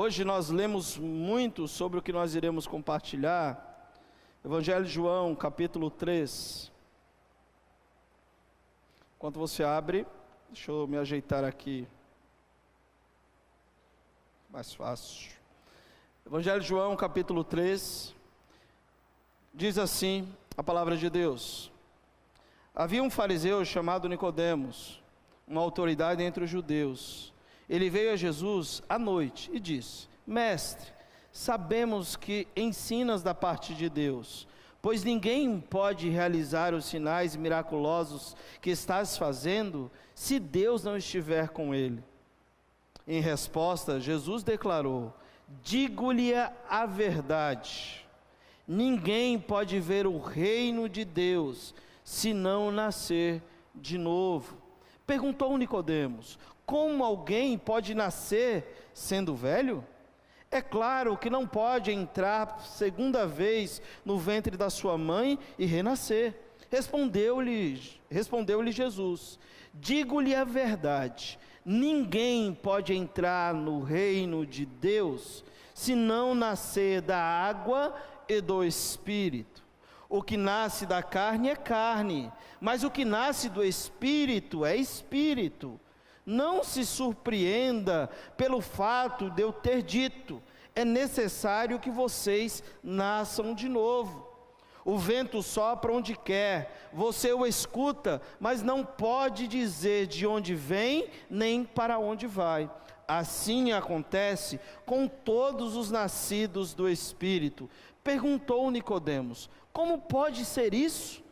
Hoje nós lemos muito sobre o que nós iremos compartilhar. Evangelho de João, capítulo 3. Enquanto você abre, deixa eu me ajeitar aqui. Mais fácil. Evangelho de João, capítulo 3. Diz assim a palavra de Deus. Havia um fariseu chamado Nicodemos, uma autoridade entre os judeus. Ele veio a Jesus à noite e disse: Mestre, sabemos que ensinas da parte de Deus, pois ninguém pode realizar os sinais miraculosos que estás fazendo, se Deus não estiver com ele. Em resposta, Jesus declarou: Digo-lhe a verdade, ninguém pode ver o reino de Deus, se não nascer de novo. Perguntou Nicodemos: Como alguém pode nascer sendo velho? É claro que não pode entrar segunda vez no ventre da sua mãe e renascer. Respondeu-lhe Jesus: Digo-lhe a verdade, ninguém pode entrar no reino de Deus, se não nascer da água e do Espírito. O que nasce da carne é carne, mas o que nasce do Espírito é Espírito. Não se surpreenda pelo fato de eu ter dito: é necessário que vocês nasçam de novo. O vento sopra onde quer, você o escuta, mas não pode dizer de onde vem, nem para onde vai. Assim acontece com todos os nascidos do Espírito. Perguntou Nicodemos: Como pode ser isso?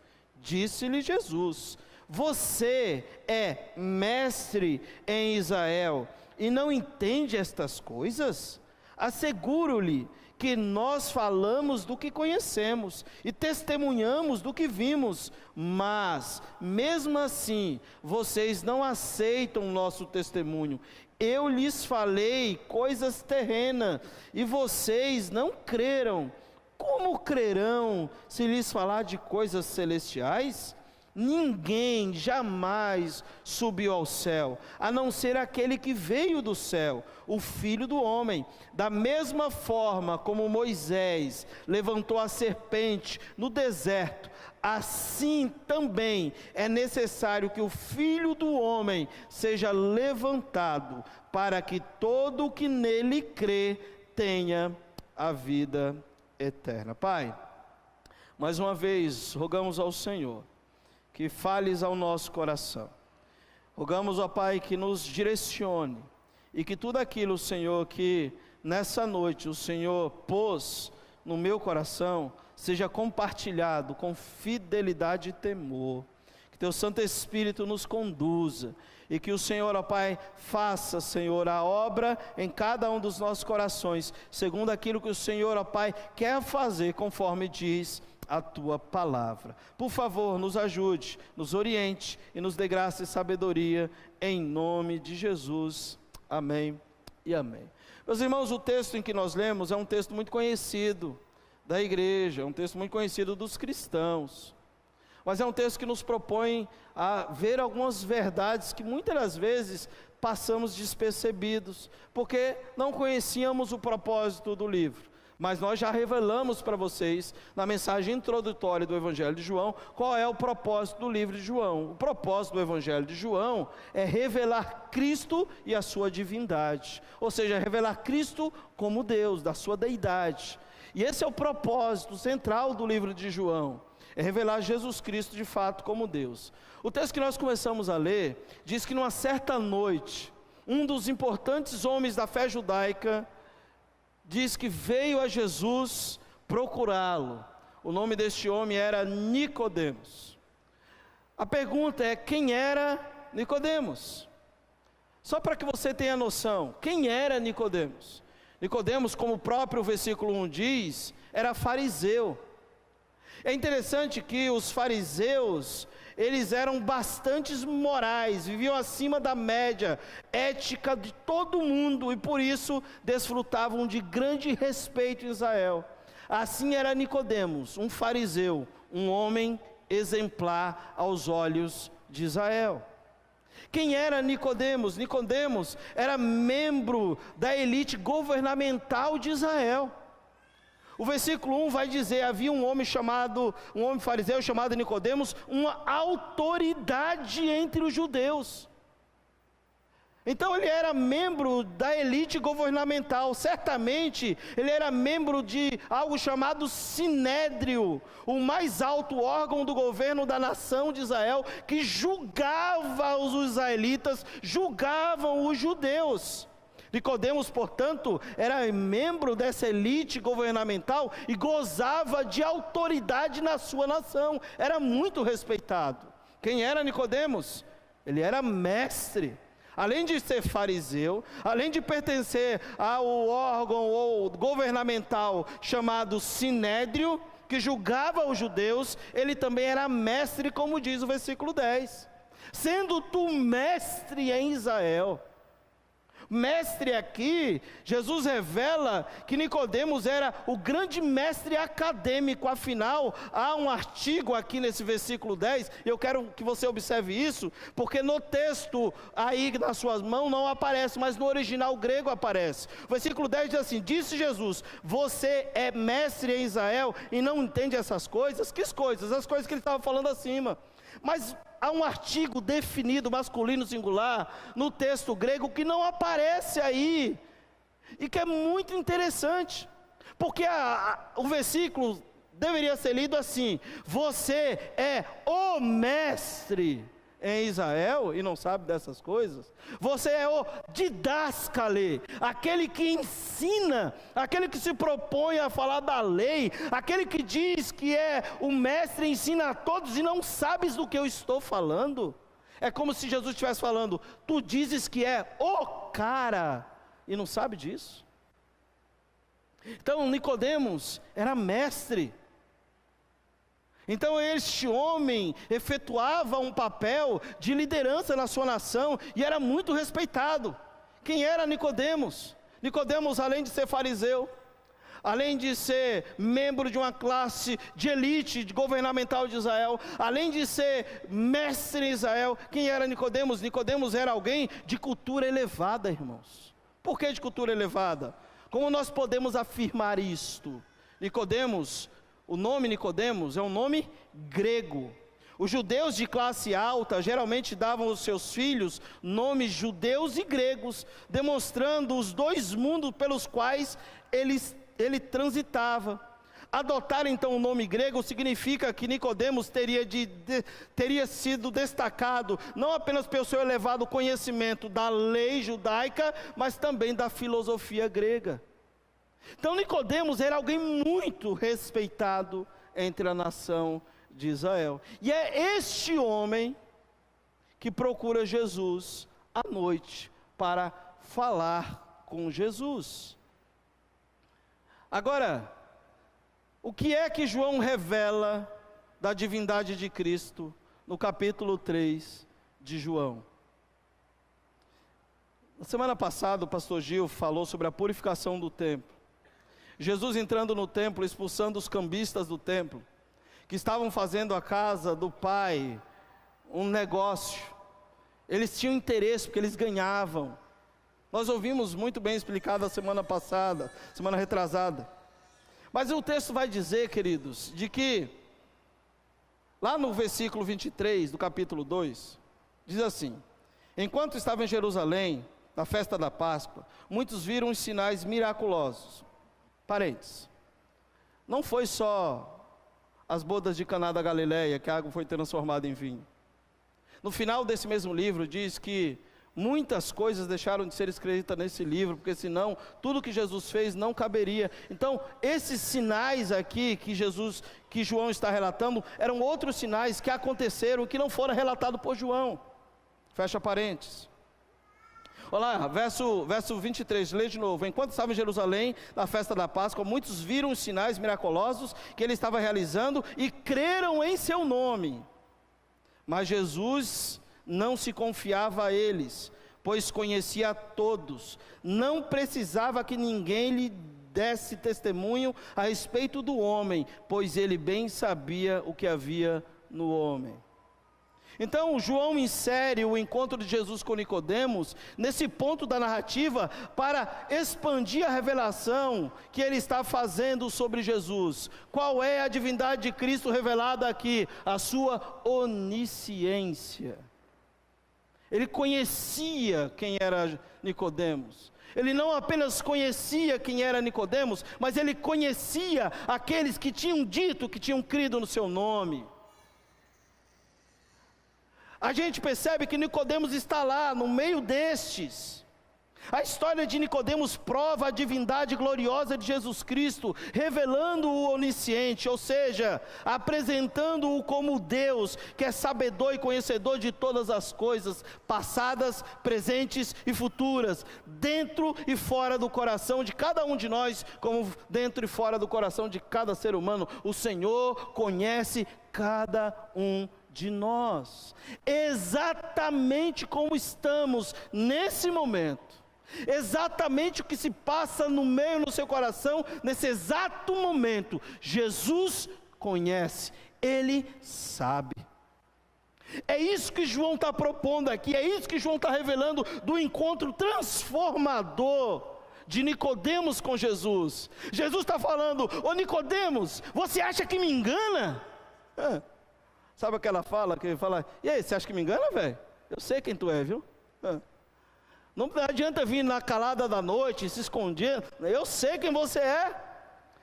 Disse-lhe Jesus: Você é mestre em Israel e não entende estas coisas? Asseguro-lhe que nós falamos do que conhecemos e testemunhamos do que vimos, mas mesmo assim vocês não aceitam nosso testemunho. Eu lhes falei coisas terrenas e vocês não creram. Como crerão se lhes falar de coisas celestiais? Ninguém jamais subiu ao céu, a não ser aquele que veio do céu, o Filho do Homem. Da mesma forma como Moisés levantou a serpente no deserto, assim também é necessário que o Filho do Homem seja levantado, para que todo o que nele crê tenha a vida eterna. Pai, mais uma vez rogamos ao Senhor que fales ao nosso coração. Rogamos, ó Pai, que nos direcione e que tudo aquilo, Senhor, que nessa noite o Senhor pôs no meu coração, seja compartilhado com fidelidade e temor. Que Teu Santo Espírito nos conduza e que o Senhor, ó Pai, faça, Senhor, a obra em cada um dos nossos corações, segundo aquilo que o Senhor, ó Pai, quer fazer, conforme diz a Tua palavra. Por favor, nos ajude, nos oriente e nos dê graça e sabedoria, em nome de Jesus. Amém e amém. Meus irmãos, o texto em que nós lemos é um texto muito conhecido da igreja, é um texto muito conhecido dos cristãos, mas é um texto que nos propõe a ver algumas verdades que muitas das vezes passamos despercebidos, porque não conhecíamos o propósito do livro. Mas nós já revelamos para vocês, na mensagem introdutória do Evangelho de João, qual é o propósito do livro de João. O propósito do Evangelho de João é revelar Cristo e a sua divindade, ou seja, revelar Cristo como Deus, da sua deidade. E esse é o propósito central do livro de João, é revelar Jesus Cristo de fato como Deus. O texto que nós começamos a ler, diz que numa certa noite, um dos importantes homens da fé judaica, diz que veio a Jesus procurá-lo. O nome deste homem era Nicodemos. A pergunta é: quem era Nicodemos? Só para que você tenha noção, quem era Nicodemos? Nicodemos, como o próprio versículo 1 diz, era fariseu. É interessante que os fariseus, eles eram bastante morais, viviam acima da média ética de todo mundo e por isso desfrutavam de grande respeito em Israel. Assim era Nicodemos, um fariseu, um homem exemplar aos olhos de Israel. Quem era Nicodemos? Nicodemos era membro da elite governamental de Israel. O versículo 1 vai dizer: havia um homem fariseu chamado Nicodemos, uma autoridade entre os judeus. Então ele era membro da elite governamental, certamente ele era membro de algo chamado Sinédrio, o mais alto órgão do governo da nação de Israel, que julgava os israelitas, julgavam os judeus. Nicodemos, portanto, era membro dessa elite governamental e gozava de autoridade na sua nação, era muito respeitado. Quem era Nicodemos? Ele era mestre. Além de ser fariseu, além de pertencer ao órgão ou governamental chamado Sinédrio, que julgava os judeus, ele também era mestre, como diz o versículo 10. Sendo tu mestre em Israel. Mestre aqui, Jesus revela que Nicodemos era o grande mestre acadêmico. Afinal, há um artigo aqui nesse versículo 10, e eu quero que você observe isso, porque no texto aí nas suas mãos não aparece, mas no original grego aparece. O versículo 10 diz assim: disse Jesus, você é mestre em Israel e não entende essas coisas? Que coisas? As coisas que ele estava falando acima. Mas há um artigo definido, masculino singular, no texto grego que não aparece aí, e que é muito interessante, porque o versículo deveria ser lido assim: você é o mestre em Israel e não sabe dessas coisas. Você é o didáscale, aquele que ensina, aquele que se propõe a falar da lei, aquele que diz que é o mestre, ensina a todos e não sabes do que eu estou falando. É como se Jesus estivesse falando: tu dizes que é o cara e não sabe disso. Então Nicodemos era mestre. Então este homem efetuava um papel de liderança na sua nação e era muito respeitado. Quem era Nicodemos? Nicodemos, além de ser fariseu, além de ser membro de uma classe de elite de governamental de Israel, além de ser mestre em Israel, quem era Nicodemos? Nicodemos era alguém de cultura elevada, irmãos. Por que de cultura elevada? Como nós podemos afirmar isto? Nicodemos, o nome Nicodemos é um nome grego. Os judeus de classe alta geralmente davam aos seus filhos nomes judeus e gregos, demonstrando os dois mundos pelos quais ele transitava. Adotar então o nome grego significa que Nicodemos teria sido destacado não apenas pelo seu elevado conhecimento da lei judaica, mas também da filosofia grega. Então Nicodemos era alguém muito respeitado entre a nação de Israel. E é este homem que procura Jesus à noite para falar com Jesus. Agora, o que é que João revela da divindade de Cristo no capítulo 3 de João? Na semana passada o pastor Gil falou sobre a purificação do templo. Jesus entrando no templo, expulsando os cambistas do templo, que estavam fazendo a casa do Pai um negócio. Eles tinham interesse porque eles ganhavam. Nós ouvimos muito bem explicado a semana passada, semana retrasada. Mas o texto vai dizer, queridos, de que lá no versículo 23 do capítulo 2, diz assim: enquanto estava em Jerusalém, na festa da Páscoa, muitos viram os sinais miraculosos. Parênteses, não foi só as bodas de Caná da Galileia que a água foi transformada em vinho. No final desse mesmo livro diz que muitas coisas deixaram de ser escritas nesse livro, porque senão tudo que Jesus fez não caberia. Então esses sinais aqui que João está relatando, eram outros sinais que aconteceram e que não foram relatados por João. Fecha parênteses. Olha lá, verso 23, lê de novo. Enquanto estava em Jerusalém, na festa da Páscoa, muitos viram os sinais miraculosos que ele estava realizando e creram em seu nome. Mas Jesus não se confiava a eles, pois conhecia a todos. Não precisava que ninguém lhe desse testemunho a respeito do homem, pois ele bem sabia o que havia no homem. Então, João insere o encontro de Jesus com Nicodemos nesse ponto da narrativa para expandir a revelação que ele está fazendo sobre Jesus. Qual é a divindade de Cristo revelada aqui? A sua onisciência. Ele conhecia quem era Nicodemos. Ele não apenas conhecia quem era Nicodemos, mas ele conhecia aqueles que tinham dito, que tinham crido no seu nome. A gente percebe que Nicodemos está lá, no meio destes. A história de Nicodemos prova a divindade gloriosa de Jesus Cristo, revelando o onisciente, ou seja, apresentando-o como Deus, que é sabedor e conhecedor de todas as coisas, passadas, presentes e futuras, dentro e fora do coração de cada um de nós, como dentro e fora do coração de cada ser humano. O Senhor conhece cada um de nós, exatamente como estamos nesse momento, exatamente o que se passa no meio do seu coração, nesse exato momento, Jesus conhece, Ele sabe. É isso que João está propondo aqui, é isso que João está revelando do encontro transformador de Nicodemos com Jesus. Jesus está falando: ô Nicodemos, você acha que me engana? Sabe aquela fala que ele fala: e aí, você acha que me engana, velho? Eu sei quem tu é, viu? Não adianta vir na calada da noite, se esconder. Eu sei quem você é.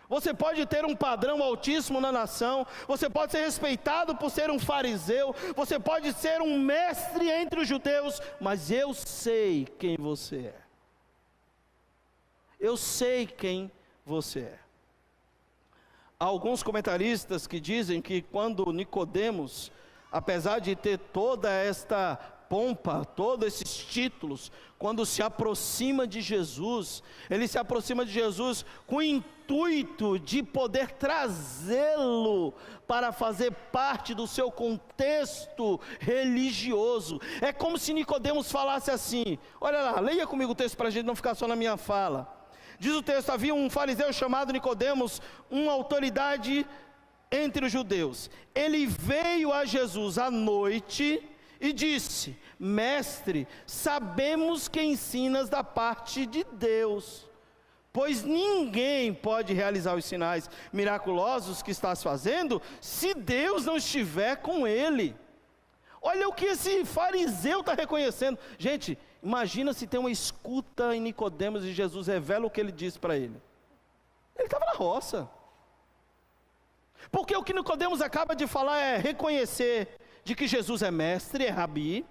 Você pode ter um padrão altíssimo na nação, você pode ser respeitado por ser um fariseu, você pode ser um mestre entre os judeus, mas eu sei quem você é. Eu sei quem você é. Há alguns comentaristas que dizem que quando Nicodemos, apesar de ter toda esta pompa, todos esses títulos, quando se aproxima de Jesus, ele se aproxima de Jesus com o intuito de poder trazê-lo para fazer parte do seu contexto religioso. É como se Nicodemos falasse assim: olha lá, leia comigo o texto para a gente não ficar só na minha fala. Diz o texto: havia um fariseu chamado Nicodemos, uma autoridade entre os judeus. Ele veio a Jesus à noite e disse: mestre, sabemos que ensinas da parte de Deus, pois ninguém pode realizar os sinais miraculosos que estás fazendo, se Deus não estiver com ele. Olha o que esse fariseu está reconhecendo. Gente, imagina se tem uma escuta em Nicodemos e Jesus revela o que ele disse para ele. Ele estava na roça. Porque o que Nicodemos acaba de falar é reconhecer de que Jesus é mestre, é rabi,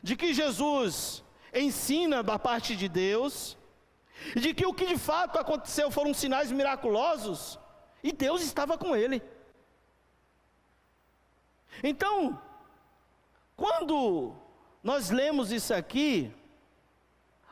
de que Jesus ensina da parte de Deus, e de que o que de fato aconteceu foram sinais miraculosos, e Deus estava com ele. Então, quando nós lemos isso aqui,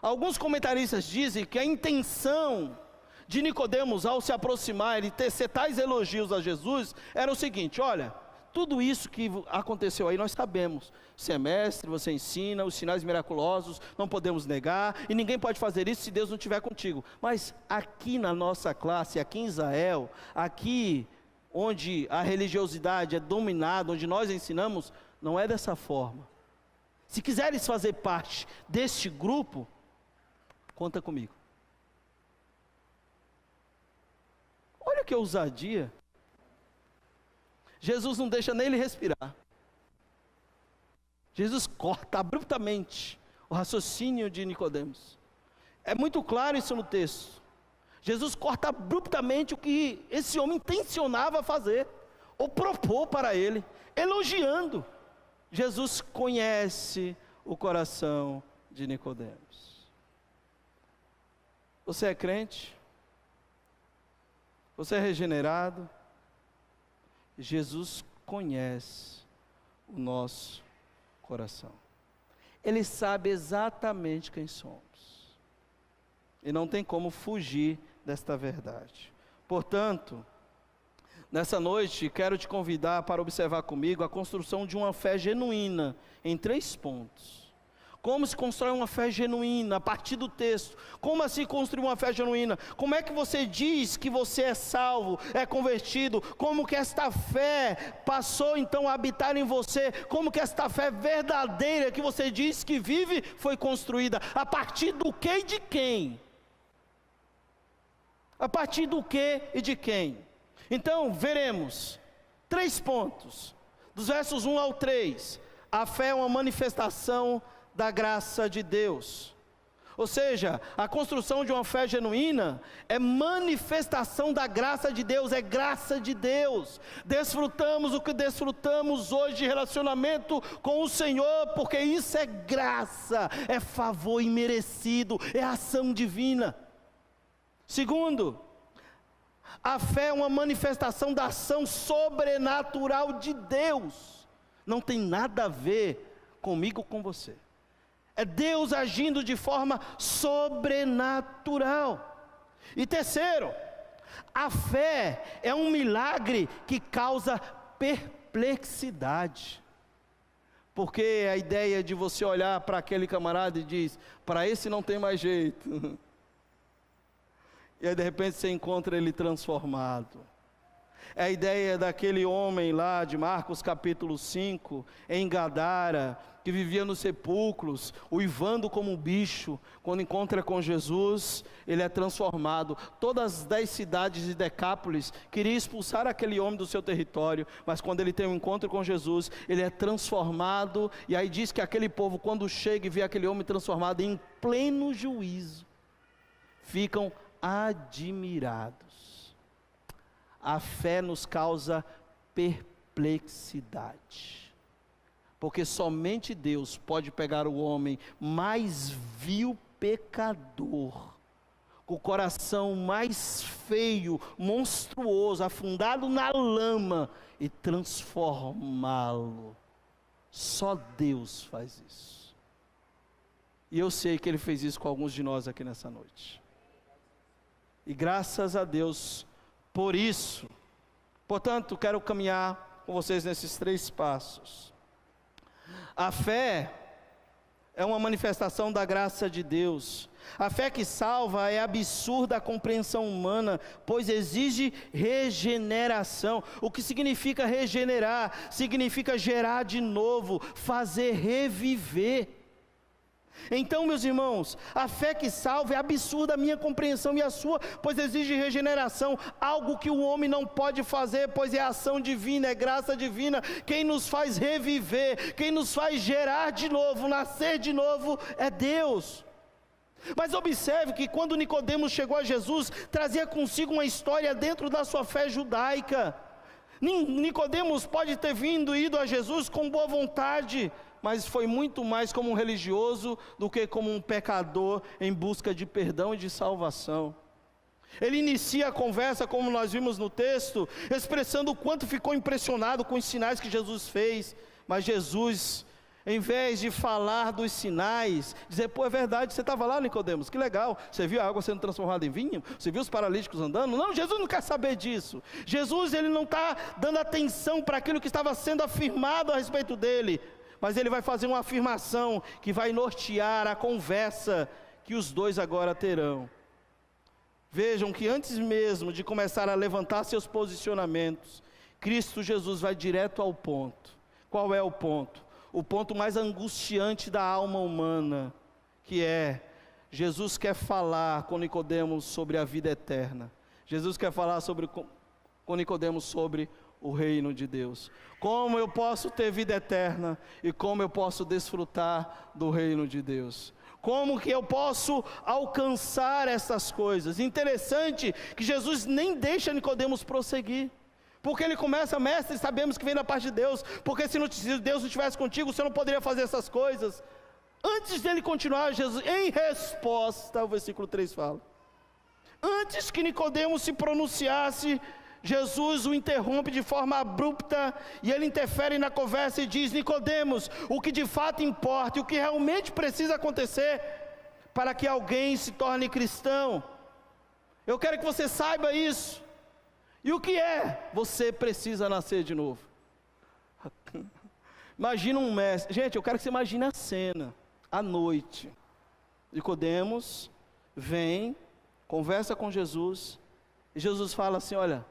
alguns comentaristas dizem que a intenção de Nicodemos ao se aproximar e tecer tais elogios a Jesus era o seguinte: olha, tudo isso que aconteceu aí nós sabemos, você é mestre, você ensina, os sinais miraculosos, não podemos negar, e ninguém pode fazer isso se Deus não estiver contigo. Mas aqui na nossa classe, aqui em Israel, aqui onde a religiosidade é dominada, onde nós ensinamos, não é dessa forma. Se quiseres fazer parte deste grupo, conta comigo. Olha que ousadia. Jesus não deixa nem ele respirar. Jesus corta abruptamente o raciocínio de Nicodemos. É muito claro isso no texto. Jesus corta abruptamente o que esse homem intencionava fazer, ou propor para ele, elogiando. Jesus conhece o coração de Nicodemos. Você é crente? Você é regenerado? Jesus conhece o nosso coração. Ele sabe exatamente quem somos. E não tem como fugir desta verdade. Portanto, nessa noite, quero te convidar para observar comigo a construção de uma fé genuína em 3 pontos. Como se constrói uma fé genuína? A partir do texto. Como assim construir uma fé genuína? Como é que você diz que você é salvo, é convertido? Como que esta fé passou então a habitar em você? Como que esta fé verdadeira que você diz que vive foi construída? A partir do que e de quem? A partir do que e de quem? Então, veremos 3 pontos. Dos versos 1 ao 3. A fé é uma manifestação da graça de Deus. Ou seja, a construção de uma fé genuína é manifestação da graça de Deus, é graça de Deus. Desfrutamos o que desfrutamos hoje de relacionamento com o Senhor, porque isso é graça, é favor imerecido, é ação divina. Segundo, a fé é uma manifestação da ação sobrenatural de Deus. Não tem nada a ver comigo ou com você. É Deus agindo de forma sobrenatural. E terceiro, a fé é um milagre que causa perplexidade. Porque a ideia de você olhar para aquele camarada e diz, para esse não tem mais jeito. E aí de repente você encontra ele transformado. É a ideia daquele homem lá de Marcos capítulo 5, em Gadara, que vivia nos sepulcros, uivando como um bicho. Quando encontra com Jesus, ele é transformado. Todas as 10 cidades de Decápolis queriam expulsar aquele homem do seu território, mas quando ele tem um encontro com Jesus, ele é transformado. E aí diz que aquele povo, quando chega e vê aquele homem transformado em pleno juízo, ficam admirados. A fé nos causa perplexidade, porque somente Deus pode pegar o homem mais vil pecador, com o coração mais feio, monstruoso, afundado na lama, e transformá-lo. Só Deus faz isso. E eu sei que Ele fez isso com alguns de nós aqui nessa noite. E graças a Deus por isso. Portanto, quero caminhar com vocês nesses 3 passos. A fé é uma manifestação da graça de Deus. A fé que salva é absurda a compreensão humana, pois exige regeneração. O que significa regenerar? Significa gerar de novo, fazer reviver. Então, meus irmãos, a fé que salva é absurda a minha compreensão e a sua, pois exige regeneração, algo que o homem não pode fazer, pois é ação divina, é graça divina. Quem nos faz reviver, quem nos faz gerar de novo, nascer de novo, é Deus. Mas observe que quando Nicodemos chegou a Jesus, trazia consigo uma história dentro da sua fé judaica. Nicodemos pode ter ido a Jesus com boa vontade, mas foi muito mais como um religioso do que como um pecador em busca de perdão e de salvação. Ele inicia a conversa, como nós vimos no texto, expressando o quanto ficou impressionado com os sinais que Jesus fez. Mas Jesus, em vez de falar dos sinais, dizer, pô, é verdade, você estava lá, Nicodemos, que legal, você viu a água sendo transformada em vinho? Você viu os paralíticos andando? Não, Jesus não quer saber disso. Jesus, ele não está dando atenção para aquilo que estava sendo afirmado a respeito dele, mas ele vai fazer uma afirmação que vai nortear a conversa que os dois agora terão. Vejam que antes mesmo de começar a levantar seus posicionamentos, Cristo Jesus vai direto ao ponto. Qual é o ponto? O ponto mais angustiante da alma humana, que é, Jesus quer falar com Nicodemos sobre a vida eterna. Jesus quer falar com Nicodemos sobre o reino de Deus. Como eu posso ter vida eterna e como eu posso desfrutar do reino de Deus? Como que eu posso alcançar essas coisas? Interessante que Jesus nem deixa Nicodemos prosseguir. Porque ele começa, mestre, sabemos que vem da parte de Deus, porque se Deus não estivesse contigo, você não poderia fazer essas coisas. Antes dele continuar, Jesus, em resposta, o versículo 3 fala, antes que Nicodemos se pronunciasse, Jesus o interrompe de forma abrupta, e ele interfere na conversa e diz, Nicodemos, o que de fato importa, e o que realmente precisa acontecer, para que alguém se torne cristão, eu quero que você saiba isso. E o que é? Você precisa nascer de novo. Imagina um mestre. Gente, eu quero que você imagine a cena. à noite. Nicodemos vem, conversa com Jesus, e Jesus fala assim: olha,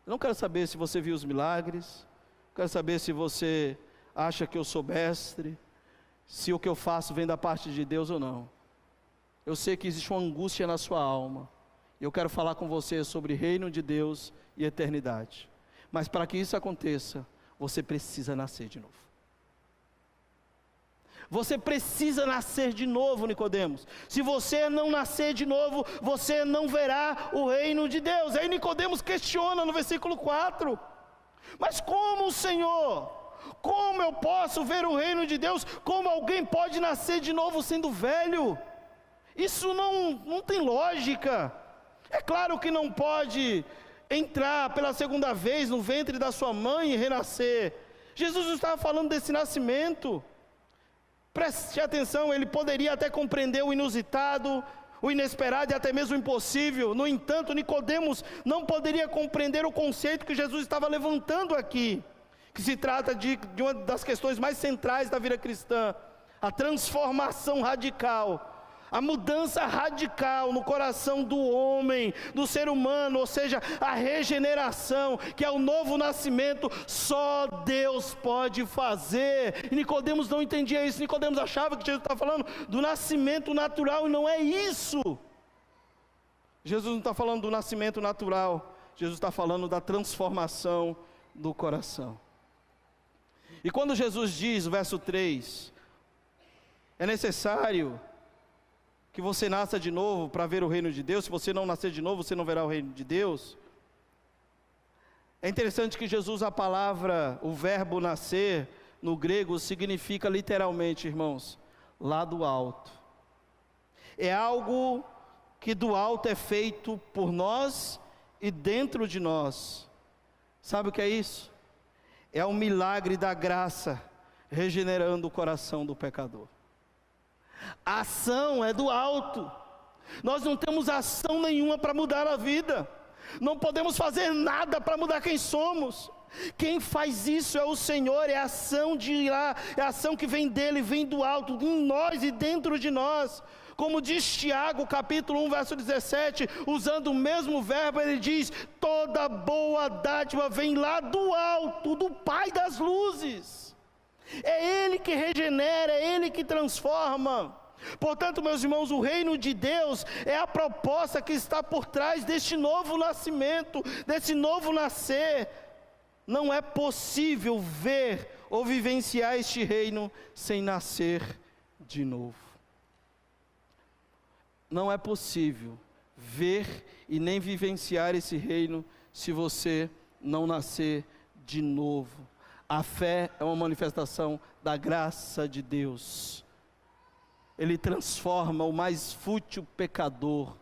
eu não quero saber se você viu os milagres, não quero saber se você acha que eu sou mestre, se o que eu faço vem da parte de Deus ou não. Eu sei que existe uma angústia na sua alma, e eu quero falar com você sobre reino de Deus e eternidade. Mas para que isso aconteça, você precisa nascer de novo. Você precisa nascer de novo, Nicodemos. Se você não nascer de novo, você não verá o reino de Deus. Aí Nicodemos questiona no versículo 4: mas como, Senhor? Como eu posso ver o reino de Deus? Como alguém pode nascer de novo sendo velho? Isso não tem lógica. É claro que não pode entrar pela segunda vez no ventre da sua mãe e renascer. Jesus não estava falando desse nascimento. Preste atenção, ele poderia até compreender o inusitado, o inesperado e até mesmo o impossível. No entanto, Nicodemos não poderia compreender o conceito que Jesus estava levantando aqui, que se trata de uma das questões mais centrais da vida cristã: a transformação radical, a mudança radical no coração do homem, do ser humano, ou seja, a regeneração, que é o novo nascimento. Só Deus pode fazer. E Nicodemos não entendia isso. Nicodemos achava que Jesus estava falando do nascimento natural, e não é isso. Jesus não está falando do nascimento natural, Jesus está falando da transformação do coração. E quando Jesus diz, verso 3, é necessário que você nasça de novo para ver o reino de Deus. Se você não nascer de novo, você não verá o reino de Deus. É interessante que Jesus, a palavra, o verbo nascer, no grego, significa literalmente, irmãos, lá do alto. É algo que do alto é feito por nós e dentro de nós. Sabe o que é isso? É o milagre da graça, regenerando o coração do pecador. A ação é do alto. Nós não temos ação nenhuma para mudar a vida. Não podemos fazer nada para mudar quem somos. Quem faz isso é o Senhor. É a ação de lá, é a ação que vem dele, vem do alto, em nós e dentro de nós. Como diz Tiago, capítulo 1, verso 17, usando o mesmo verbo, ele diz: toda boa dádiva vem lá do alto, do Pai das luzes. É Ele que regenera, é Ele que transforma. Portanto, meus irmãos, o reino de Deus é a proposta que está por trás deste novo nascimento, desse novo nascer. Não é possível ver ou vivenciar este reino sem nascer de novo. Não é possível ver e nem vivenciar esse reino se você não nascer de novo. A fé é uma manifestação da graça de Deus. Ele transforma o mais fútil pecador.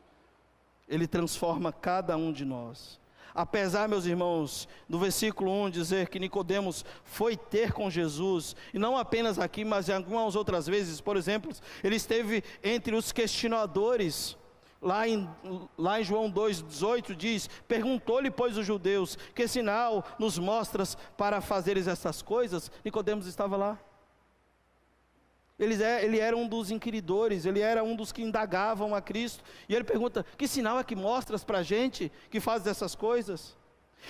Ele transforma cada um de nós. Apesar, meus irmãos, do versículo 1 dizer que Nicodemos foi ter com Jesus, e não apenas aqui, mas em algumas outras vezes, por exemplo, ele esteve entre os questionadores. Lá em João 2,18 diz: perguntou-lhe, pois, os judeus: que sinal nos mostras para fazeres essas coisas? Nicodemos estava lá. Ele era um dos inquiridores, ele era um dos que indagavam a Cristo. E ele pergunta: que sinal é que mostras para a gente que faz essas coisas?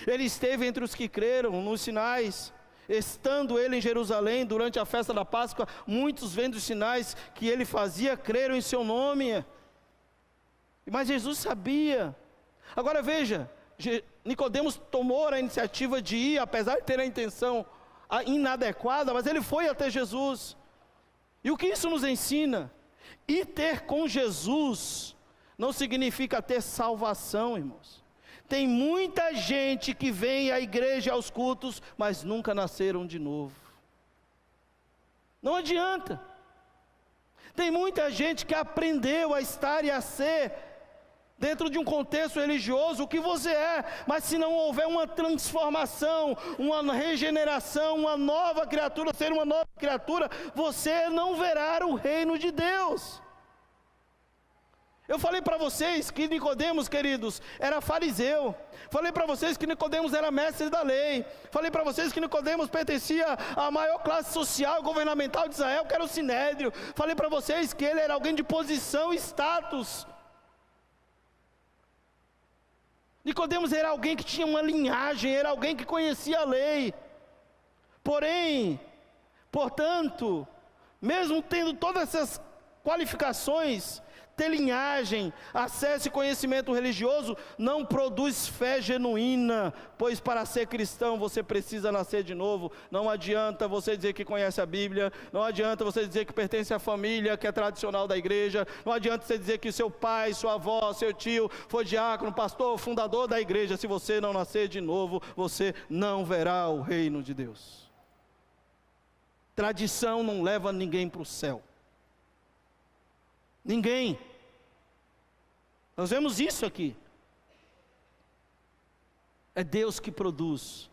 Ele esteve entre os que creram nos sinais. Estando ele em Jerusalém durante a festa da Páscoa, muitos vendo os sinais que ele fazia, creram em seu nome. Mas Jesus sabia. Agora veja, Nicodemos tomou a iniciativa de ir, apesar de ter a intenção inadequada, mas ele foi até Jesus. E o que isso nos ensina? Ir ter com Jesus não significa ter salvação, irmãos. Tem muita gente que vem à igreja, aos cultos, mas nunca nasceram de novo. Não adianta. Tem muita gente que aprendeu a estar e a ser dentro de um contexto religioso o que você é, mas se não houver uma transformação, uma regeneração, uma nova criatura, ser uma nova criatura, você não verá o reino de Deus. Eu falei para vocês que Nicodemos, queridos, era fariseu. Falei para vocês que Nicodemos era mestre da lei. Falei para vocês que Nicodemos pertencia à maior classe social e governamental de Israel, que era o Sinédrio. Falei para vocês que ele era alguém de posição e status. Nicodemos era alguém que tinha uma linhagem, era alguém que conhecia a lei. Porém, portanto, mesmo tendo todas essas qualificações, ter linhagem, acesso e conhecimento religioso, não produz fé genuína, pois para ser cristão você precisa nascer de novo. Não adianta você dizer que conhece a Bíblia, não adianta você dizer que pertence à família que é tradicional da igreja, não adianta você dizer que seu pai, sua avó, seu tio foi diácono, pastor, fundador da igreja. Se você não nascer de novo, você não verá o reino de Deus. Tradição não leva ninguém para o céu. Ninguém. Nós vemos isso aqui. É Deus que produz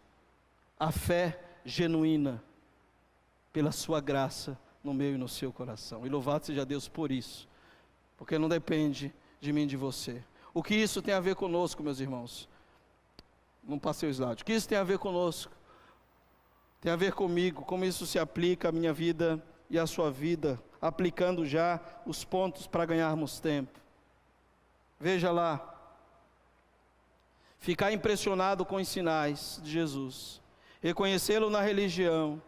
a fé genuína pela sua graça no meu e no seu coração. E louvado seja Deus por isso, porque não depende de mim e de você. O que isso tem a ver conosco, meus irmãos? Não passei o slide. O que isso tem a ver conosco? Tem a ver comigo, como isso se aplica à minha vida e à sua vida, aplicando já os pontos para ganharmos tempo. Veja lá, ficar impressionado com os sinais de Jesus, reconhecê-lo na religião,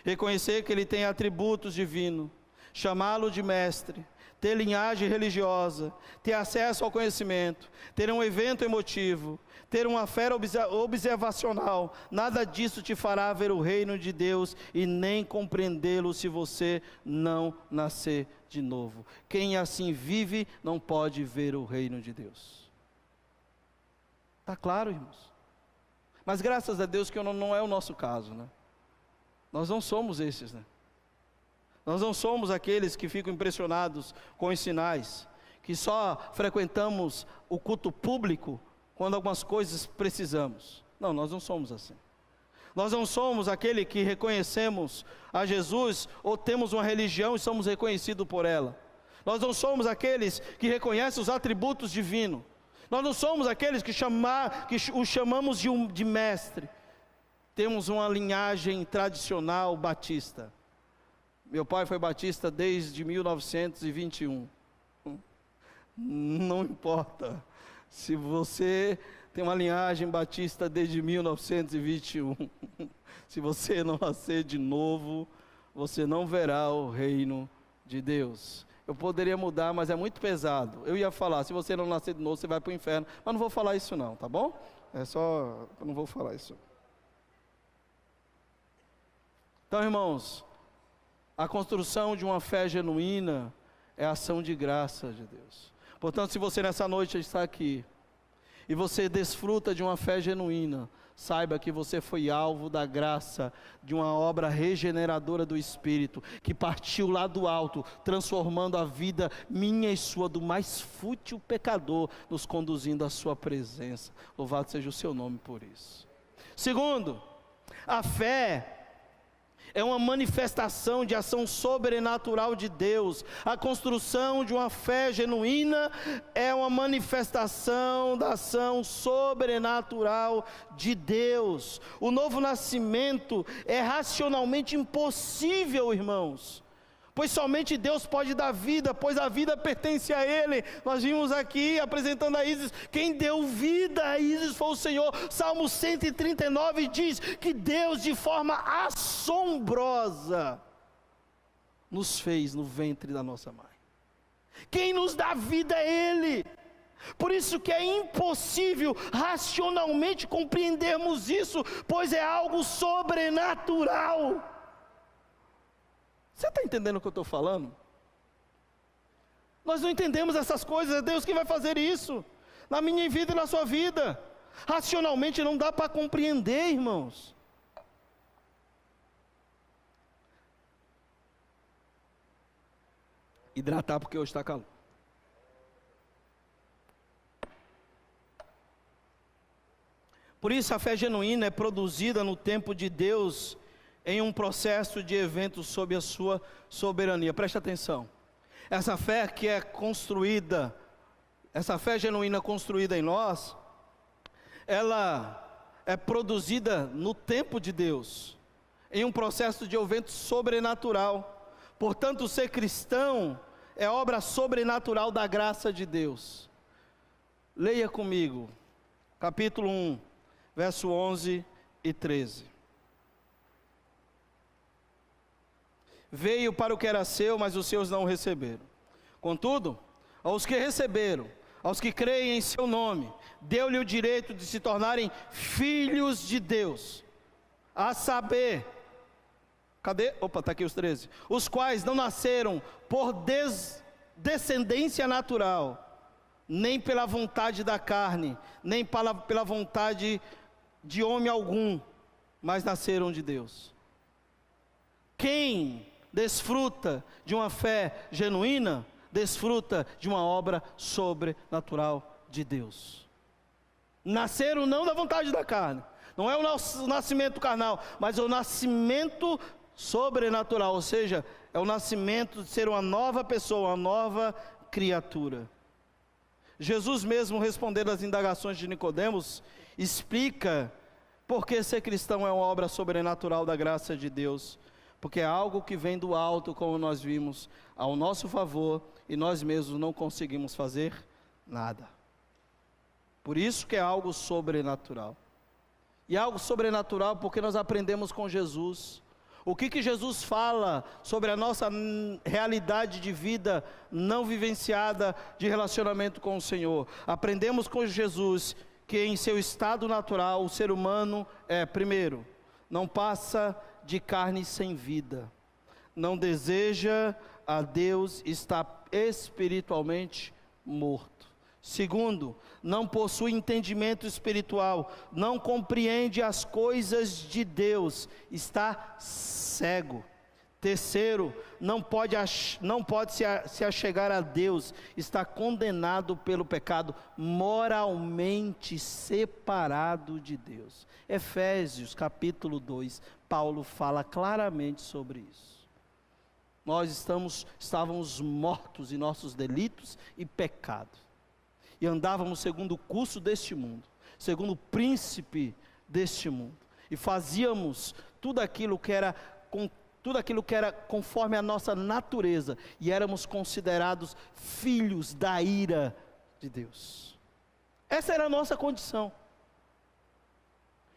reconhecer que ele tem atributos divinos, chamá-lo de mestre, ter linhagem religiosa, ter acesso ao conhecimento, ter um evento emotivo, ter uma fé observacional, nada disso te fará ver o reino de Deus e nem compreendê-lo se você não nascer de novo. Quem assim vive não pode ver o reino de Deus. Está claro, irmãos? Mas graças a Deus que não é o nosso caso, né? Nós não somos esses, né? Nós não somos aqueles que ficam impressionados com os sinais, que só frequentamos o culto público quando algumas coisas precisamos. Não, nós não somos assim. Nós não somos aquele que reconhecemos a Jesus ou temos uma religião e somos reconhecidos por ela. Nós não somos aqueles que reconhecem os atributos divinos. Nós não somos aqueles que o chamamos de mestre. Temos uma linhagem tradicional batista. Meu pai foi batista desde 1921. Não importa se você tem uma linhagem batista desde 1921. Se você não nascer de novo, você não verá o reino de Deus. Eu poderia mudar, mas é muito pesado. Eu ia falar, se você não nascer de novo, você vai para o inferno. Mas não vou falar isso não, tá bom? Eu não vou falar isso. Então, irmãos, a construção de uma fé genuína é a ação de graça de Deus. Portanto, se você nessa noite está aqui e você desfruta de uma fé genuína, saiba que você foi alvo da graça de uma obra regeneradora do Espírito, que partiu lá do alto, transformando a vida minha e sua, do mais fútil pecador, nos conduzindo à sua presença. Louvado seja o seu nome por isso. Segundo, a fé é uma manifestação de ação sobrenatural de Deus. A construção de uma fé genuína é uma manifestação da ação sobrenatural de Deus. O novo nascimento é racionalmente impossível, irmãos, pois somente Deus pode dar vida, pois a vida pertence a Ele. Nós vimos aqui, apresentando a Isis, quem deu vida a Isis foi o Senhor. Salmo 139 diz que Deus, de forma assombrosa, nos fez no ventre da nossa mãe. Quem nos dá vida é Ele. Por isso que é impossível racionalmente compreendermos isso, pois é algo sobrenatural. Você está entendendo o que eu estou falando? Nós não entendemos essas coisas, é Deus que vai fazer isso, na minha vida e na sua vida. Racionalmente não dá para compreender, irmãos. Hidratar porque hoje está calor. Por isso a fé genuína é produzida no tempo de Deus, em um processo de eventos sob a sua soberania. Preste atenção. Essa fé que é construída essa fé genuína construída em nós, ela é produzida no tempo de Deus, em um processo de evento sobrenatural. Portanto, ser cristão é obra sobrenatural da graça de Deus. Leia comigo, capítulo 1, verso 11 e 13. Veio para o que era seu, mas os seus não o receberam. Contudo, aos que receberam, aos que creem em seu nome, deu-lhe o direito de se tornarem filhos de Deus, a saber, está aqui os 13, os quais não nasceram por descendência natural, nem pela vontade da carne, nem pela vontade de homem algum, mas nasceram de Deus. Quem desfruta de uma fé genuína, desfruta de uma obra sobrenatural de Deus. Nasceram não da vontade da carne, não é o nosso nascimento carnal, mas o nascimento sobrenatural, ou seja, é o nascimento de ser uma nova pessoa, uma nova criatura. Jesus mesmo, respondendo às indagações de Nicodemos, explica por que ser cristão é uma obra sobrenatural da graça de Deus. Porque é algo que vem do alto, como nós vimos, ao nosso favor, e nós mesmos não conseguimos fazer nada. Por isso que é algo sobrenatural. E é algo sobrenatural porque nós aprendemos com Jesus. O que Jesus fala sobre a nossa realidade de vida não vivenciada de relacionamento com o Senhor. Aprendemos com Jesus que em seu estado natural o ser humano primeiro, não passa de carne sem vida, não deseja a Deus, está espiritualmente morto. Segundo, não possui entendimento espiritual, não compreende as coisas de Deus, está cego. Terceiro, não pode se achegar a Deus, está condenado pelo pecado, moralmente separado de Deus. Efésios capítulo 2, Paulo fala claramente sobre isso. Nós estávamos mortos em nossos delitos e pecados, e andávamos segundo o curso deste mundo, segundo o príncipe deste mundo, e fazíamos tudo aquilo que era conforme a nossa natureza, e éramos considerados filhos da ira de Deus. Essa era a nossa condição.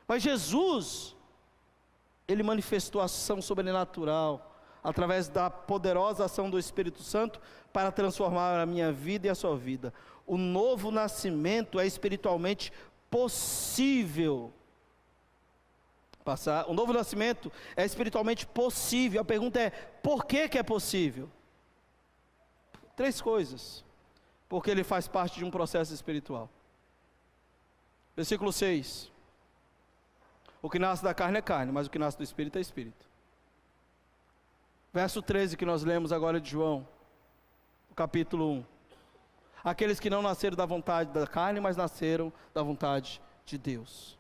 Mas Jesus, Ele manifestou a ação sobrenatural, através da poderosa ação do Espírito Santo, para transformar a minha vida e a sua vida. O novo nascimento é espiritualmente possível. O novo nascimento é espiritualmente possível. A pergunta é, por que é possível? 3 coisas. Porque ele faz parte de um processo espiritual. Versículo 6. O que nasce da carne é carne, mas o que nasce do Espírito é Espírito. Verso 13 que nós lemos agora de João, capítulo 1. Aqueles que não nasceram da vontade da carne, mas nasceram da vontade de Deus.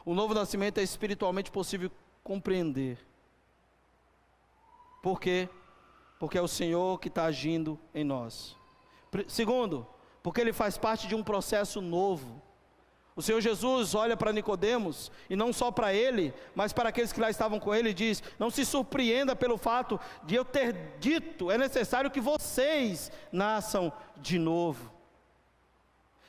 O novo nascimento é espiritualmente possível compreender. Por quê? Porque é o Senhor que está agindo em nós. Segundo, porque Ele faz parte de um processo novo. O Senhor Jesus olha para Nicodemos, e não só para ele, mas para aqueles que lá estavam com ele, e diz: não se surpreenda pelo fato de eu ter dito, é necessário que vocês nasçam de novo.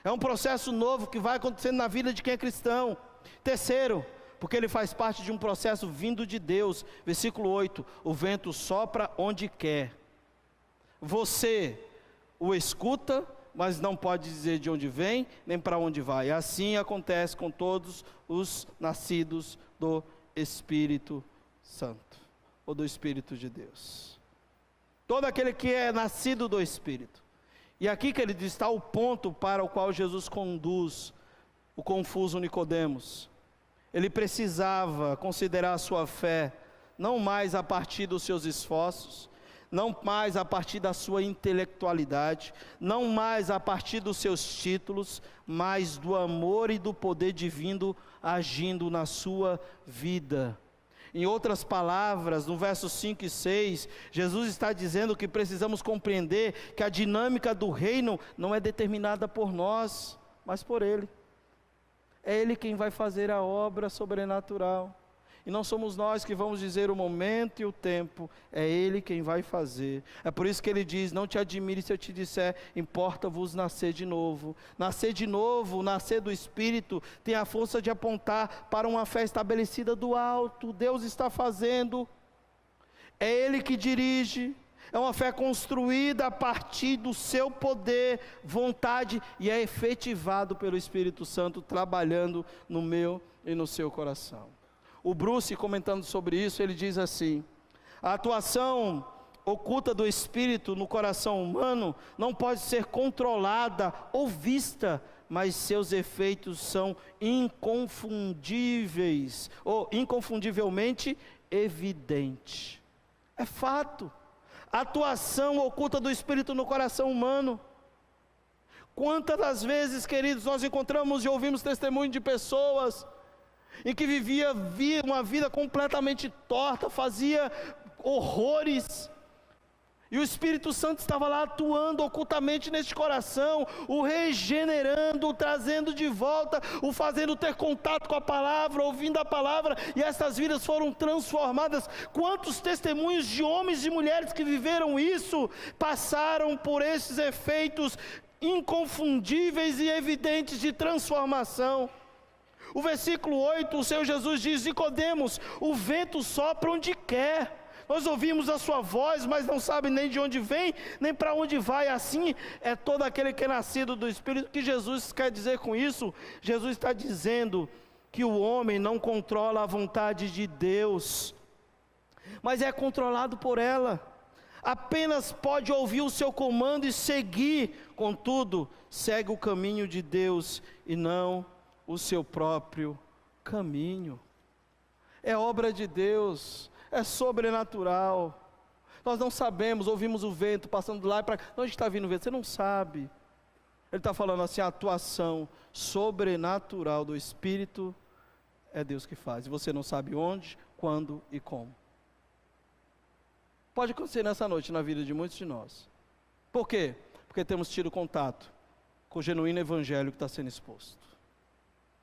É um processo novo que vai acontecendo na vida de quem é cristão. Terceiro, porque ele faz parte de um processo vindo de Deus. Versículo 8, o vento sopra onde quer. Você o escuta, mas não pode dizer de onde vem, nem para onde vai. Assim acontece com todos os nascidos do Espírito Santo, ou do Espírito de Deus. Todo aquele que é nascido do Espírito. E aqui que ele diz, está o ponto para o qual Jesus conduz o confuso Nicodemos. Ele precisava considerar a sua fé, não mais a partir dos seus esforços, não mais a partir da sua intelectualidade, não mais a partir dos seus títulos, mas do amor e do poder divino agindo na sua vida. Em outras palavras, no versos 5 e 6, Jesus está dizendo que precisamos compreender que a dinâmica do reino não é determinada por nós, mas por Ele. É Ele quem vai fazer a obra sobrenatural. E não somos nós que vamos dizer o momento e o tempo, é Ele quem vai fazer. É por isso que Ele diz, não te admire se eu te disser, importa-vos nascer de novo. Nascer de novo, nascer do Espírito, tem a força de apontar para uma fé estabelecida do alto. Deus está fazendo, é Ele que dirige. É uma fé construída a partir do seu poder, vontade, e é efetivado pelo Espírito Santo, trabalhando no meu e no seu coração. O Bruce, comentando sobre isso, ele diz assim: a atuação oculta do Espírito no coração humano não pode ser controlada ou vista, mas seus efeitos são inconfundíveis, ou inconfundivelmente evidentes. É fato. A atuação oculta do Espírito no coração humano. Quantas das vezes, queridos, nós encontramos e ouvimos testemunho de pessoas em que vivia uma vida completamente torta, fazia horrores, e o Espírito Santo estava lá atuando ocultamente neste coração, o regenerando, o trazendo de volta, o fazendo ter contato com a palavra, ouvindo a palavra, e essas vidas foram transformadas. Quantos testemunhos de homens e mulheres que viveram isso, passaram por esses efeitos inconfundíveis e evidentes de transformação. O versículo 8, o Senhor Jesus diz: Nicodemos, o vento sopra onde quer. Nós ouvimos a sua voz, mas não sabe nem de onde vem, nem para onde vai. Assim é todo aquele que é nascido do Espírito. O que Jesus quer dizer com isso? Jesus está dizendo que o homem não controla a vontade de Deus, mas é controlado por ela. Apenas pode ouvir o seu comando e seguir, contudo, segue o caminho de Deus e não o seu próprio caminho. É obra de Deus, é sobrenatural. Nós não sabemos, ouvimos o vento passando lá e para cá. Onde está vindo o vento? Você não sabe. Ele está falando assim, a atuação sobrenatural do Espírito é Deus que faz. E você não sabe onde, quando e como. Pode acontecer nessa noite na vida de muitos de nós. Por quê? Porque temos tido contato com o genuíno evangelho que está sendo exposto.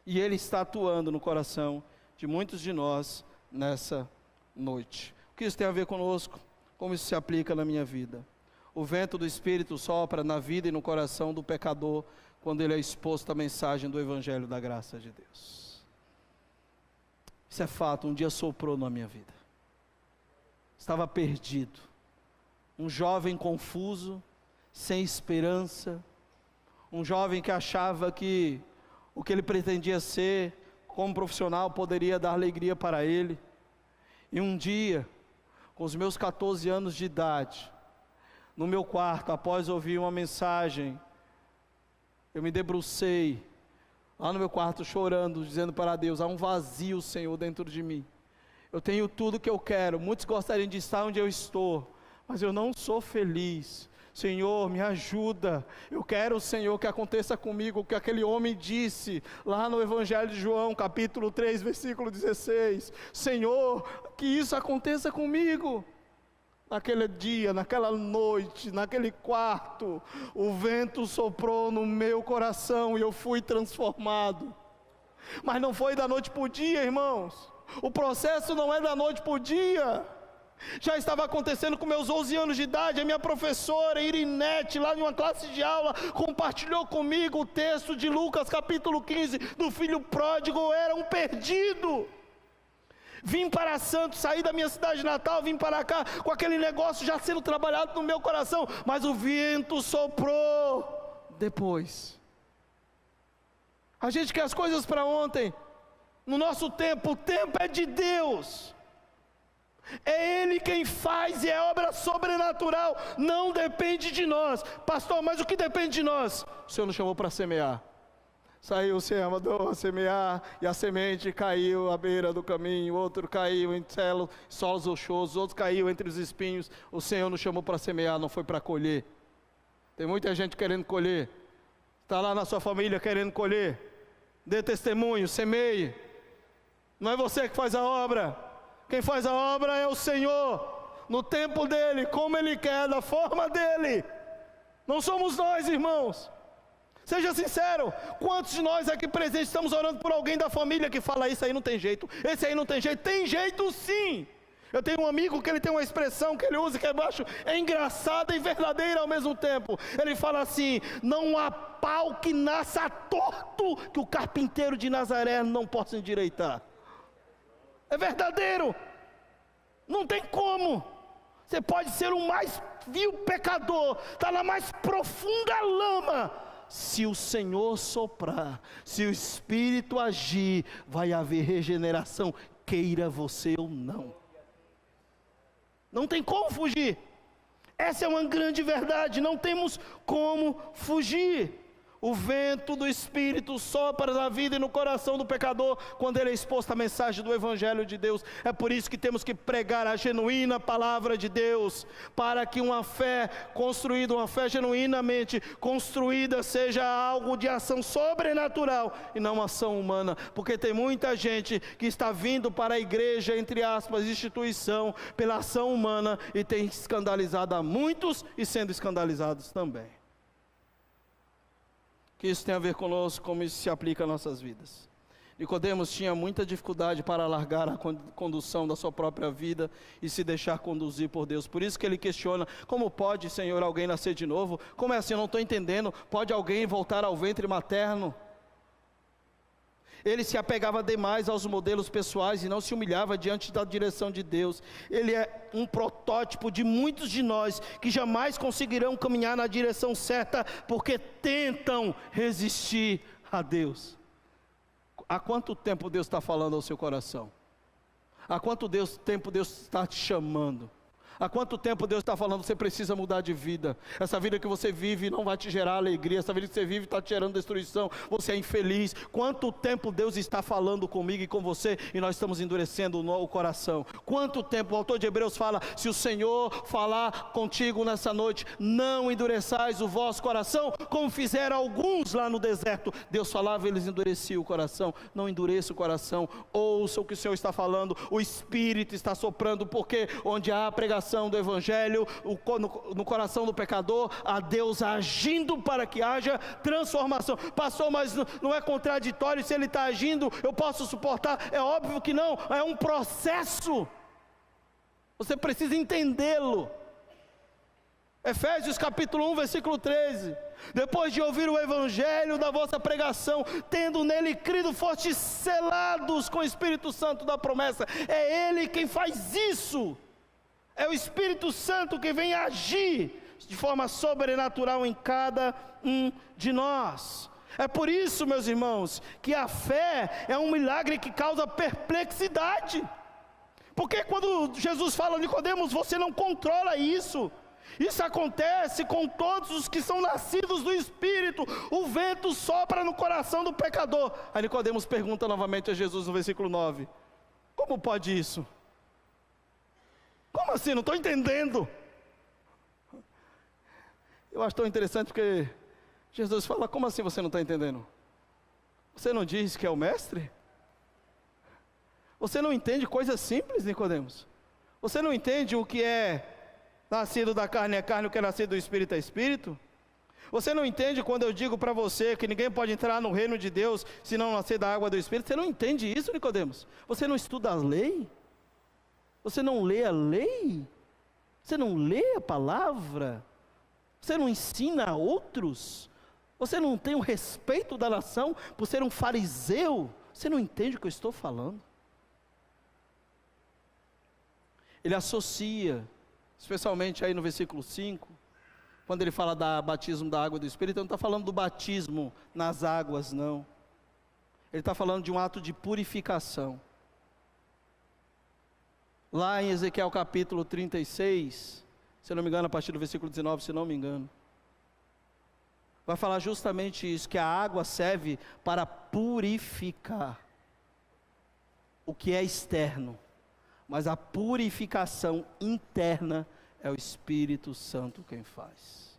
E Ele está atuando no coração de muitos de nós nessa noite. O que isso tem a ver conosco? Como isso se aplica na minha vida? O vento do Espírito sopra na vida e no coração do pecador quando ele é exposto à mensagem do Evangelho da graça de Deus. Isso é fato, um dia soprou na minha vida. Estava perdido. Um jovem confuso, sem esperança. Um jovem que achava que o que ele pretendia ser como profissional poderia dar alegria para ele. E um dia, com os meus 14 anos de idade, no meu quarto, após ouvir uma mensagem, eu me debrucei lá no meu quarto chorando, dizendo para Deus: há um vazio, Senhor, dentro de mim. Eu tenho tudo que eu quero, muitos gostariam de estar onde eu estou, mas eu não sou feliz. Senhor, me ajuda. Eu quero, Senhor, que aconteça comigo o que aquele homem disse lá no Evangelho de João, capítulo 3, versículo 16. Senhor, que isso aconteça comigo. Naquele dia, naquela noite, naquele quarto, o vento soprou no meu coração e eu fui transformado. Mas não foi da noite para o dia, irmãos. O processo não é da noite para o dia. Já estava acontecendo com meus 11 anos de idade. A minha professora Irinete, lá em uma classe de aula, compartilhou comigo o texto de Lucas capítulo 15, do filho pródigo. Eu era um perdido. Vim para Santos, saí da minha cidade natal, vim para cá, com aquele negócio já sendo trabalhado no meu coração, mas o vento soprou depois. A gente quer as coisas para ontem. No nosso tempo, o tempo é de Deus. É Ele quem faz, e é obra sobrenatural, não depende de nós. Pastor, mas o que depende de nós? O Senhor nos chamou para semear. Saiu o Senhor, mandou a semear, e a semente caiu à beira do caminho, outro caiu em solos rochosos, outro caiu entre os espinhos. O Senhor nos chamou para semear, não foi para colher. Tem muita gente querendo colher. Está lá na sua família querendo colher. Dê testemunho, semeie. Não é você que faz a obra. Quem faz a obra é o Senhor, no tempo dEle, como Ele quer, da forma dEle. Não somos nós, irmãos. Seja sincero, quantos de nós aqui presentes estamos orando por alguém da família que fala, isso aí não tem jeito, esse aí não tem jeito? Tem jeito sim. Eu tenho um amigo que ele tem uma expressão que ele usa, que é engraçada e verdadeira ao mesmo tempo. Ele fala assim: não há pau que nasça torto que o carpinteiro de Nazaré não possa endireitar. É verdadeiro. Não tem como. Você pode ser o mais vil pecador, está na mais profunda lama. Se o Senhor soprar, se o Espírito agir, vai haver regeneração, queira você ou não. Não tem como fugir. Essa é uma grande verdade, não temos como fugir. O vento do Espírito sopra na vida e no coração do pecador quando ele é exposto à mensagem do Evangelho de Deus. É por isso que temos que pregar a genuína palavra de Deus, para que uma fé construída, uma fé genuinamente construída, seja algo de ação sobrenatural e não ação humana. Porque tem muita gente que está vindo para a igreja, entre aspas, instituição, pela ação humana, e tem escandalizado a muitos e sendo escandalizados também. Que isso tem a ver conosco, como isso se aplica às nossas vidas. Nicodemos tinha muita dificuldade para largar a condução da sua própria vida e se deixar conduzir por Deus. Por isso que ele questiona: como pode, Senhor, alguém nascer de novo? Como é assim? Eu não estou entendendo. Pode alguém voltar ao ventre materno? Ele se apegava demais aos modelos pessoais e não se humilhava diante da direção de Deus. Ele é um protótipo de muitos de nós que jamais conseguirão caminhar na direção certa porque tentam resistir a Deus. Há quanto tempo Deus está falando ao seu coração? Há quanto tempo Deus está te chamando? Há quanto tempo Deus está falando, você precisa mudar de vida? Essa vida que você vive não vai te gerar alegria, essa vida que você vive está te gerando destruição, você é infeliz. Quanto tempo Deus está falando comigo e com você e nós estamos endurecendo o coração? Quanto tempo? O autor de Hebreus fala: se o Senhor falar contigo nessa noite, não endureçais o vosso coração, como fizeram alguns lá no deserto. Deus falava, eles endureciam o coração. Não endureça o coração, ouça o que o Senhor está falando. O Espírito está soprando, porque onde há pregação do Evangelho, no coração do pecador, a Deus agindo para que haja transformação. Pastor, mas não é contraditório? Se Ele está agindo, eu posso suportar? É óbvio que não, é um processo, você precisa entendê-lo. Efésios capítulo 1, versículo 13: depois de ouvir o Evangelho da vossa pregação, tendo nele crido, fostes selados com o Espírito Santo da promessa. É Ele quem faz isso. É o Espírito Santo que vem agir de forma sobrenatural em cada um de nós. É por isso, meus irmãos, que a fé é um milagre que causa perplexidade. Porque quando Jesus fala a Nicodemos, você não controla isso. Isso acontece com todos os que são nascidos do Espírito. O vento sopra no coração do pecador. Aí Nicodemos pergunta novamente a Jesus no versículo 9: como pode isso? Como assim? Não estou entendendo. Eu acho tão interessante porque Jesus fala: como assim você não está entendendo? Você não diz que é o mestre? Você não entende coisas simples, Nicodemos? Você não entende o que é nascido da carne é carne, o que é nascido do Espírito é Espírito? Você não entende quando eu digo para você que ninguém pode entrar no reino de Deus se não nascer da água do Espírito? Você não entende isso, Nicodemos? Você não estuda a lei? Você não lê a lei? Você não lê a palavra? Você não ensina a outros? Você não tem o respeito da nação por ser um fariseu? Você não entende o que eu estou falando? Ele associa, especialmente aí no versículo 5, quando ele fala da batismo da água do Espírito, ele não está falando do batismo nas águas, não. Ele está falando de um ato de purificação. Lá em Ezequiel capítulo 36, se eu não me engano, a partir do versículo 19, se não me engano, vai falar justamente isso, que a água serve para purificar o que é externo, mas a purificação interna é o Espírito Santo quem faz.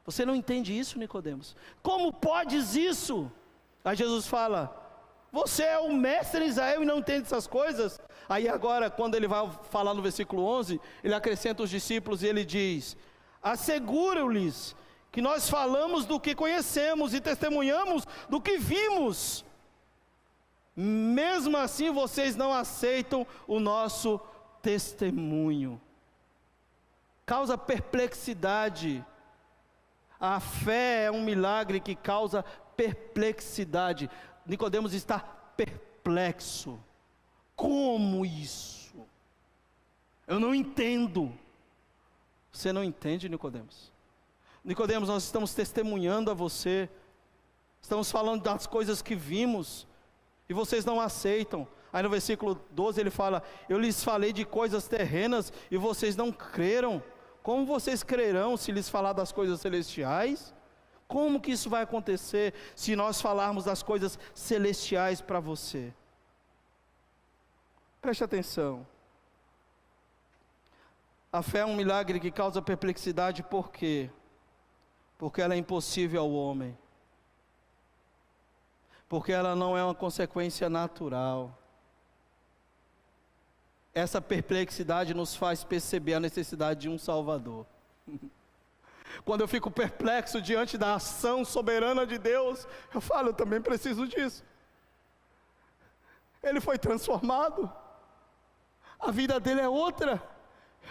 Você não entende isso, Nicodemos? Como podes isso? Aí Jesus fala: Você é o mestre em Israel e não entende essas coisas? Aí agora, quando ele vai falar no versículo 11, ele acrescenta os discípulos e ele diz: asseguro-lhes que nós falamos do que conhecemos e testemunhamos do que vimos. Mesmo assim vocês não aceitam o nosso testemunho. Causa perplexidade. A fé é um milagre que causa perplexidade. Nicodemos está perplexo. Como isso? Eu não entendo. Você não entende, Nicodemos? Nicodemos, nós estamos testemunhando a você. Estamos falando das coisas que vimos e vocês não aceitam. Aí no versículo 12 ele fala: eu lhes falei de coisas terrenas e vocês não creram. Como vocês crerão se lhes falar das coisas celestiais? Como que isso vai acontecer se nós falarmos das coisas celestiais para você? Preste atenção. A fé é um milagre que causa perplexidade, por quê? Porque ela é impossível ao homem. Porque ela não é uma consequência natural. Essa perplexidade nos faz perceber a necessidade de um Salvador. Quando eu fico perplexo diante da ação soberana de Deus, eu falo, eu também preciso disso. Ele foi transformado, a vida dele é outra,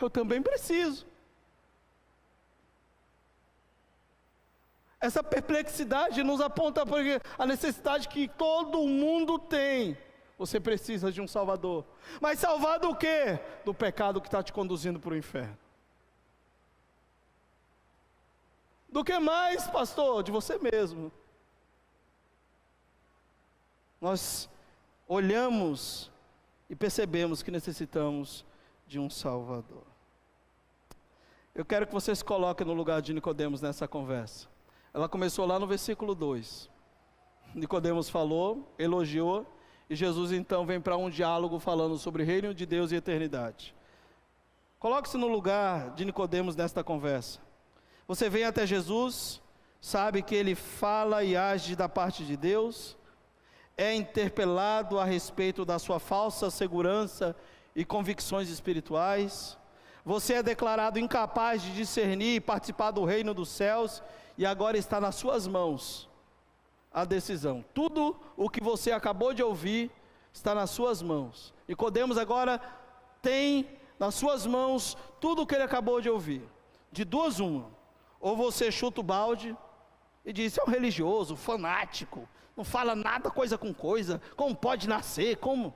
eu também preciso. Essa perplexidade nos aponta para a necessidade que todo mundo tem. Você precisa de um Salvador. Mas salvar do quê? Do pecado que está te conduzindo para o inferno. Do que mais, pastor? De você mesmo. Nós olhamos e percebemos que necessitamos de um Salvador. Eu quero que vocês coloquem no lugar de Nicodemos nessa conversa. Ela começou lá no versículo 2. Nicodemos falou, elogiou, e Jesus então vem para um diálogo falando sobre o reino de Deus e eternidade. Coloque-se no lugar de Nicodemos nesta conversa. Você vem até Jesus, sabe que ele fala e age da parte de Deus, é interpelado a respeito da sua falsa segurança e convicções espirituais. Você é declarado incapaz de discernir e participar do reino dos céus, e agora está nas suas mãos a decisão. Tudo o que você acabou de ouvir está nas suas mãos. Nicodemos agora tem nas suas mãos tudo o que ele acabou de ouvir. De duas uma: ou você chuta o balde e diz, é um religioso, fanático, não fala nada coisa com coisa, como pode nascer, como?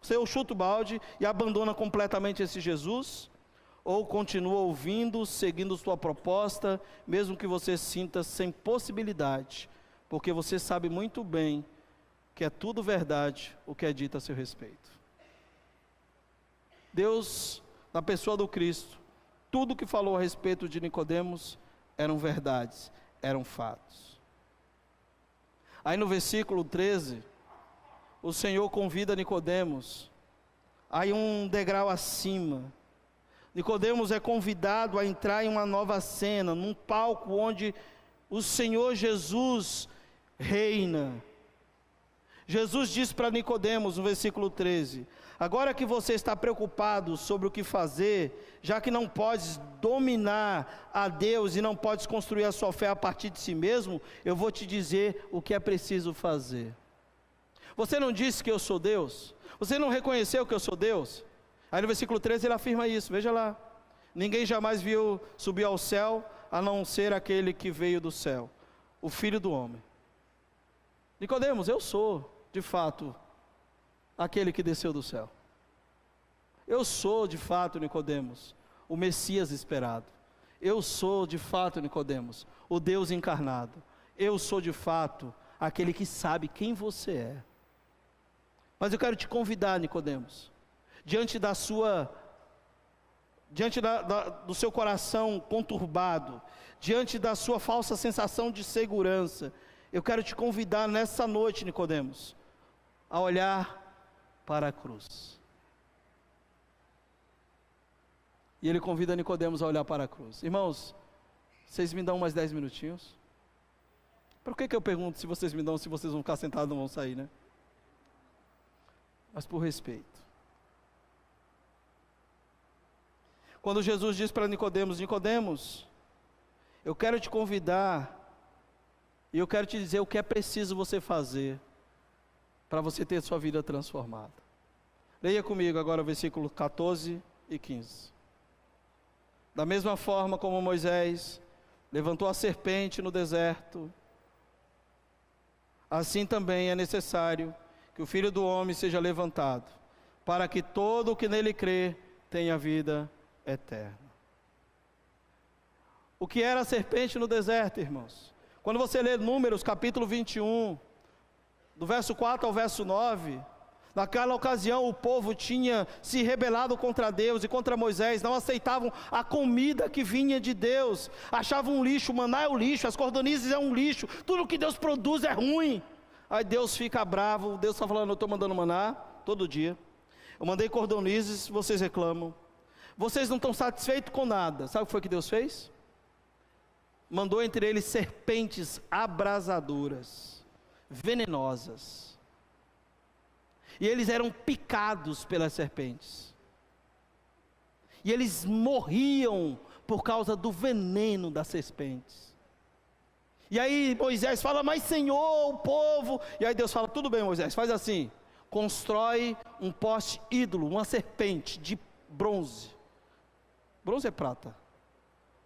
Você chuta o balde e abandona completamente esse Jesus, ou continua ouvindo, seguindo sua proposta, mesmo que você sinta sem possibilidade, porque você sabe muito bem que é tudo verdade o que é dito a seu respeito. Deus, na pessoa do Cristo, tudo que falou a respeito de Nicodemos eram verdades, eram fatos. Aí no versículo 13, o Senhor convida Nicodemos a ir um degrau acima. Nicodemos é convidado a entrar em uma nova cena, num palco onde o Senhor Jesus reina. Jesus diz para Nicodemos no versículo 13: agora que você está preocupado sobre o que fazer, já que não podes dominar a Deus e não podes construir a sua fé a partir de si mesmo, eu vou te dizer o que é preciso fazer. Você não disse que eu sou Deus? Você não reconheceu que eu sou Deus? Aí no versículo 13 ele afirma isso, veja lá: ninguém jamais viu subir ao céu, a não ser aquele que veio do céu, o Filho do Homem. Nicodemos, eu sou, de fato, aquele que desceu do céu. Eu sou, de fato, Nicodemos, o Messias esperado. Eu sou, de fato, Nicodemos, o Deus encarnado. Eu sou, de fato, aquele que sabe quem você é. Mas eu quero te convidar, Nicodemos, diante do seu coração conturbado, diante da sua falsa sensação de segurança, eu quero te convidar nessa noite, Nicodemos, a olhar para a cruz. E ele convida Nicodemos a olhar para a cruz. Irmãos, vocês me dão mais 10 minutinhos? Por que eu pergunto se vocês me dão, se vocês vão ficar sentados e não vão sair, né? mas por respeito. Quando Jesus diz para Nicodemos: Nicodemos, eu quero te convidar, e eu quero te dizer o que é preciso você fazer, para você ter sua vida transformada. Leia comigo agora o versículo 14 e 15. Da mesma forma como Moisés levantou a serpente no deserto, assim também é necessário que o Filho do Homem seja levantado, para que todo o que nele crê tenha vida eterna. O que era a serpente no deserto, irmãos? Quando você lê Números capítulo 21, do verso 4 ao verso 9, naquela ocasião o povo tinha se rebelado contra Deus e contra Moisés, não aceitavam a comida que vinha de Deus, achavam um lixo, o maná é um lixo, as cordonizes é um lixo, tudo que Deus produz é ruim. Aí Deus fica bravo, Deus está falando: eu estou mandando maná todo dia, eu mandei cordonizes, vocês reclamam, vocês não estão satisfeitos com nada. Sabe o que foi que Deus fez? Mandou entre eles serpentes abrasadoras, venenosas, e eles eram picados pelas serpentes, e eles morriam por causa do veneno das serpentes. E aí Moisés fala: mas Senhor, o povo... E aí Deus fala: tudo bem, Moisés, faz assim, constrói um poste ídolo, uma serpente de bronze. Bronze é prata.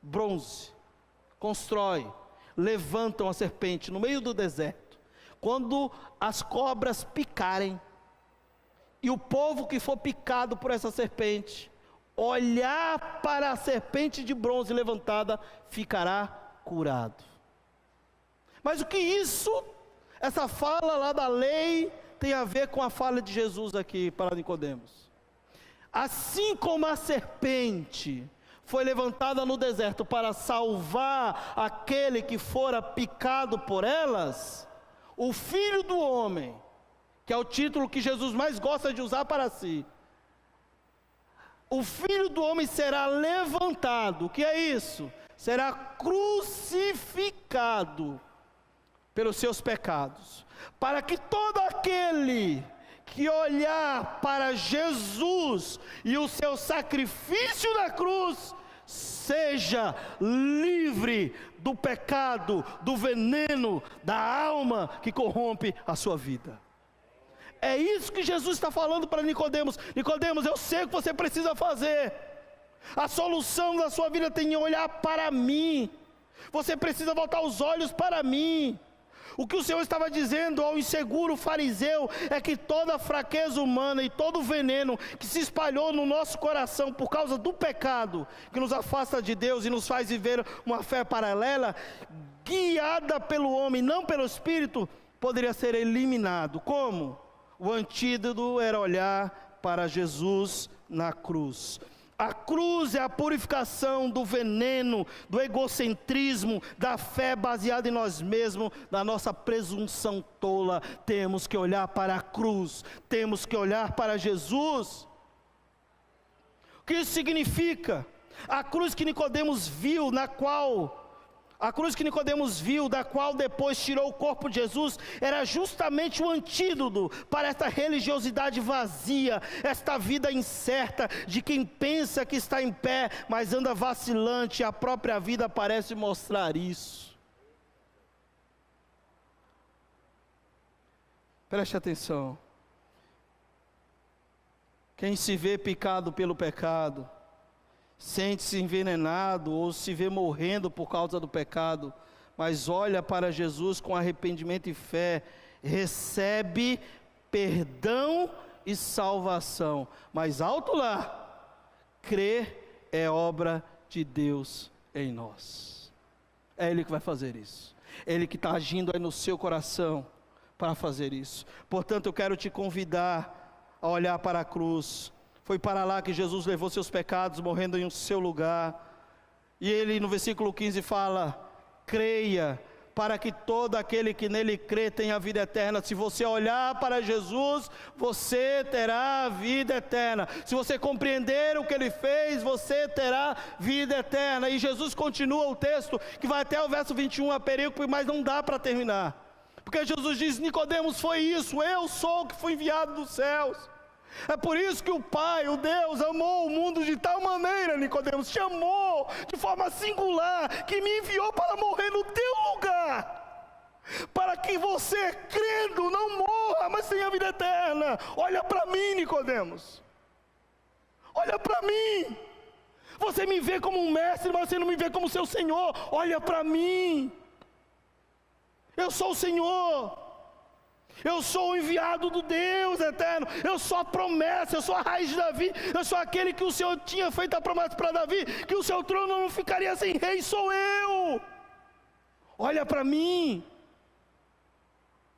Bronze. Constrói. Levantam a serpente no meio do deserto. Quando as cobras picarem, e o povo que for picado por essa serpente olhar para a serpente de bronze levantada, ficará curado. Mas o que essa fala lá da lei tem a ver com a fala de Jesus aqui para Nicodemos? Assim como a serpente foi levantada no deserto para salvar aquele que fora picado por elas, o Filho do Homem, que é o título que Jesus mais gosta de usar para si, o Filho do Homem será levantado. O que é isso? Será crucificado pelos seus pecados, para que todo aquele que olhar para Jesus e o seu sacrifício na cruz, seja livre do pecado, do veneno, da alma que corrompe a sua vida. É isso que Jesus está falando para Nicodemos. Nicodemos, eu sei o que você precisa fazer. A solução da sua vida tem que olhar para mim. Você precisa voltar os olhos para mim. O que o Senhor estava dizendo ao inseguro fariseu é que toda a fraqueza humana e todo o veneno que se espalhou no nosso coração por causa do pecado, que nos afasta de Deus e nos faz viver uma fé paralela, guiada pelo homem, não pelo Espírito, poderia ser eliminado. Como? O antídoto era olhar para Jesus na cruz. A cruz é a purificação do veneno, do egocentrismo, da fé baseada em nós mesmos, da nossa presunção tola. Temos que olhar para a cruz, temos que olhar para Jesus. O que isso significa? A cruz que Nicodemos viu, da qual depois tirou o corpo de Jesus, era justamente o antídoto para esta religiosidade vazia, esta vida incerta de quem pensa que está em pé, mas anda vacilante, e a própria vida parece mostrar isso. Preste atenção. Quem se vê picado pelo pecado, sente-se envenenado ou se vê morrendo por causa do pecado, mas olha para Jesus com arrependimento e fé, recebe perdão e salvação. Mas alto lá, crer é obra de Deus em nós. É Ele que vai fazer isso. É Ele que está agindo aí no seu coração para fazer isso. Portanto, eu quero te convidar a olhar para a cruz. Foi para lá que Jesus levou seus pecados, morrendo em seu lugar. E ele no versículo 15 fala: creia, para que todo aquele que nele crê tenha vida eterna. Se você olhar para Jesus, você terá vida eterna. Se você compreender o que ele fez, você terá vida eterna. E Jesus continua o texto, que vai até o verso 21, a perícope, mas não dá para terminar. Porque Jesus diz: Nicodemos, foi isso, eu sou o que fui enviado dos céus. É por isso que o Pai, o Deus, amou o mundo de tal maneira, Nicodemos, te amou de forma singular, que me enviou para morrer no teu lugar, para que você, crendo, não morra, mas tenha vida eterna. Olha para mim, Nicodemos, olha para mim. Você me vê como um mestre, mas você não me vê como seu Senhor. Olha para mim, eu sou o Senhor. Eu sou o enviado do Deus eterno, eu sou a promessa, eu sou a raiz de Davi, eu sou aquele que o Senhor tinha feito a promessa para Davi, que o seu trono não ficaria sem rei, sou eu. Olha para mim.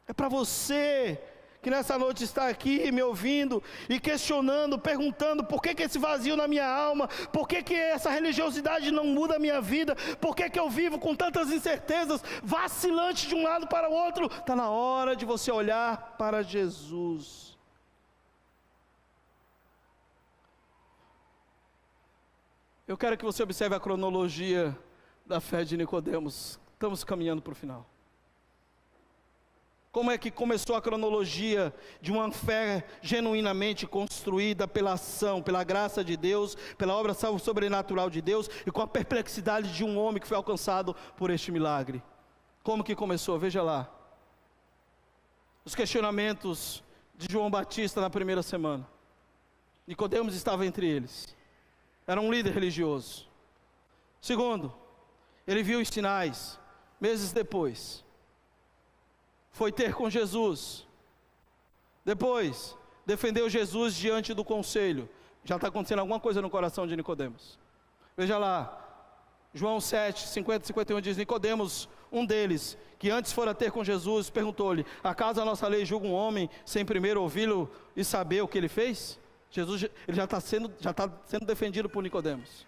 É para você que nessa noite está aqui me ouvindo e questionando, perguntando por que esse vazio na minha alma, por que essa religiosidade não muda a minha vida, por que eu vivo com tantas incertezas, vacilante de um lado para o outro. Está na hora de você olhar para Jesus. Eu quero que você observe a cronologia da fé de Nicodemos. Estamos caminhando para o final. Como é que começou a cronologia de uma fé genuinamente construída pela ação, pela graça de Deus, pela obra sobrenatural de Deus e com a perplexidade de um homem que foi alcançado por este milagre? Como que começou? Veja lá. Os questionamentos de João Batista na primeira semana. Nicodemos estava entre eles. Era um líder religioso. Segundo, ele viu os sinais. Meses depois, foi ter com Jesus. Depois, defendeu Jesus diante do conselho. Já está acontecendo alguma coisa no coração de Nicodemos. Veja lá, João 7, 50 e 51 diz: Nicodemos, um deles, que antes fora ter com Jesus, perguntou-lhe: acaso a nossa lei julga um homem sem primeiro ouvi-lo e saber o que ele fez? Jesus ele já está sendo defendido por Nicodemos.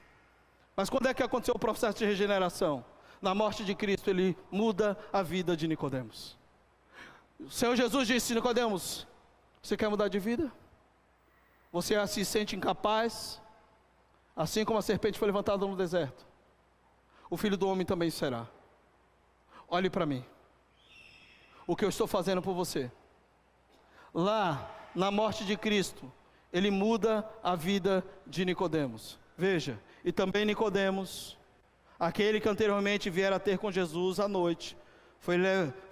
Mas quando é que aconteceu o processo de regeneração? Na morte de Cristo, ele muda a vida de Nicodemos. O Senhor Jesus disse: Nicodemos, você quer mudar de vida? Você se sente incapaz? Assim como a serpente foi levantada no deserto, o Filho do Homem também será. Olhe para mim, o que eu estou fazendo por você. Lá, na morte de Cristo, ele muda a vida de Nicodemos. Veja, e também Nicodemos, aquele que anteriormente viera a ter com Jesus à noite,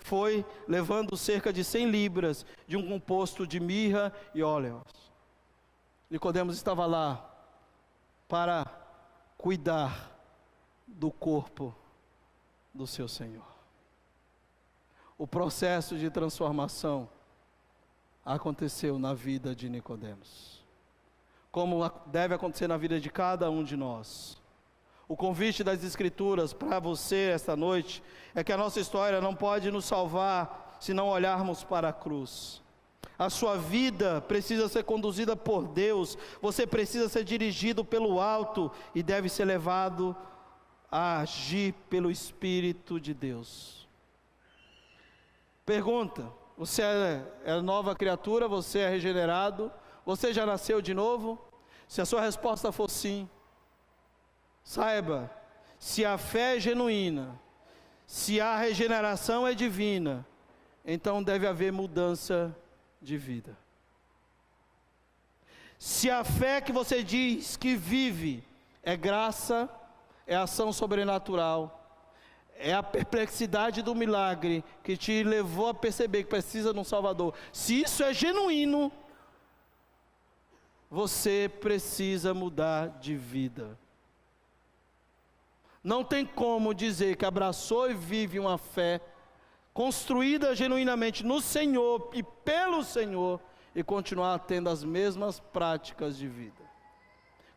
foi levando cerca de 100 libras de um composto de mirra e óleos. Nicodemos estava lá para cuidar do corpo do seu Senhor. O processo de transformação aconteceu na vida de Nicodemos, como deve acontecer na vida de cada um de nós. O convite das Escrituras para você esta noite é que a nossa história não pode nos salvar se não olharmos para a cruz. A sua vida precisa ser conduzida por Deus, você precisa ser dirigido pelo alto e deve ser levado a agir pelo Espírito de Deus. Pergunta: você é nova criatura? Você é regenerado? Você já nasceu de novo? Se a sua resposta for sim, saiba, se a fé é genuína, se a regeneração é divina, então deve haver mudança de vida. Se a fé que você diz que vive é graça, é ação sobrenatural, é a perplexidade do milagre que te levou a perceber que precisa de um Salvador, se isso é genuíno, você precisa mudar de vida. Não tem como dizer que abraçou e vive uma fé construída genuinamente no Senhor e pelo Senhor e continuar tendo as mesmas práticas de vida.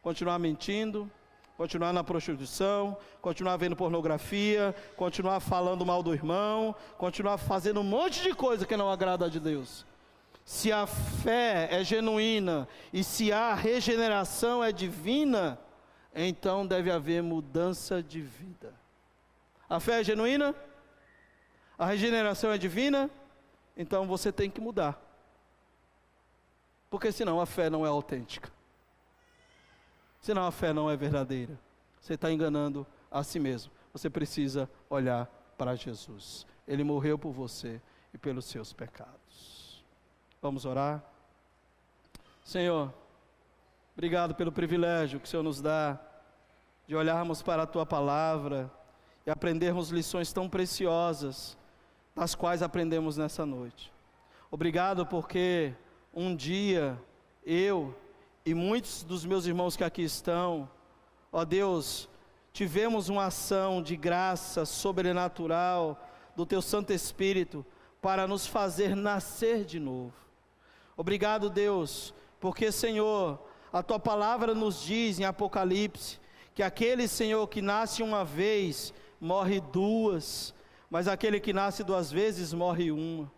Continuar mentindo, continuar na prostituição, continuar vendo pornografia, continuar falando mal do irmão, continuar fazendo um monte de coisa que não agrada a Deus. Se a fé é genuína e se a regeneração é divina, então deve haver mudança de vida. A fé é genuína? A regeneração é divina? Então você tem que mudar. Porque senão a fé não é autêntica. Senão a fé não é verdadeira. Você está enganando a si mesmo. Você precisa olhar para Jesus. Ele morreu por você e pelos seus pecados. Vamos orar? Senhor, obrigado pelo privilégio que o Senhor nos dá de olharmos para a Tua palavra e aprendermos lições tão preciosas, das quais aprendemos nessa noite. Obrigado porque um dia eu e muitos dos meus irmãos que aqui estão, ó Deus, tivemos uma ação de graça sobrenatural do Teu Santo Espírito para nos fazer nascer de novo. Obrigado, Deus, porque, Senhor, a Tua palavra nos diz em Apocalipse que aquele, Senhor, que nasce uma vez, morre duas, mas aquele que nasce duas vezes, morre uma.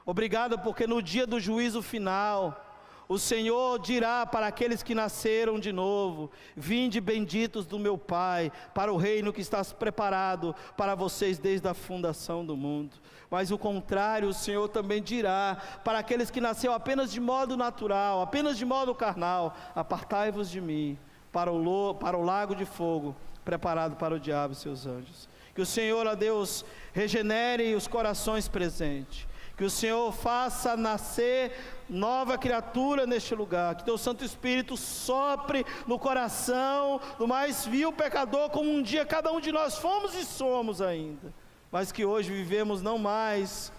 Obrigado porque no dia do juízo final, o Senhor dirá para aqueles que nasceram de novo: vinde benditos do meu Pai, para o reino que está preparado para vocês desde a fundação do mundo. Mas o contrário, o Senhor também dirá para aqueles que nasceram apenas de modo natural, apenas de modo carnal: apartai-vos de mim, para o lago de fogo, preparado para o diabo e seus anjos. Que o Senhor, ó Deus, regenere os corações presentes, que o Senhor faça nascer nova criatura neste lugar, que Teu Santo Espírito sopre no coração do mais vil pecador, como um dia cada um de nós fomos e somos ainda, mas que hoje vivemos não mais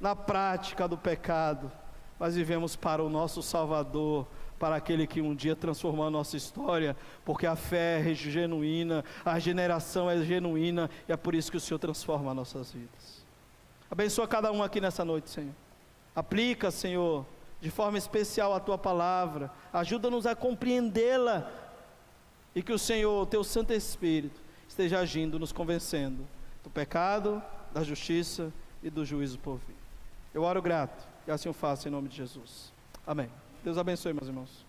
na prática do pecado, mas vivemos para o nosso Salvador, para aquele que um dia transformou a nossa história, porque a fé é genuína, a regeneração é genuína, e é por isso que o Senhor transforma as nossas vidas. Abençoa cada um aqui nessa noite, Senhor. Aplica, Senhor, de forma especial a Tua palavra, ajuda-nos a compreendê-la, e que o Senhor, o Teu Santo Espírito, esteja agindo, nos convencendo do pecado, da justiça e do juízo por vir. Eu oro grato, e assim eu faço em nome de Jesus. Amém. Deus abençoe, meus irmãos.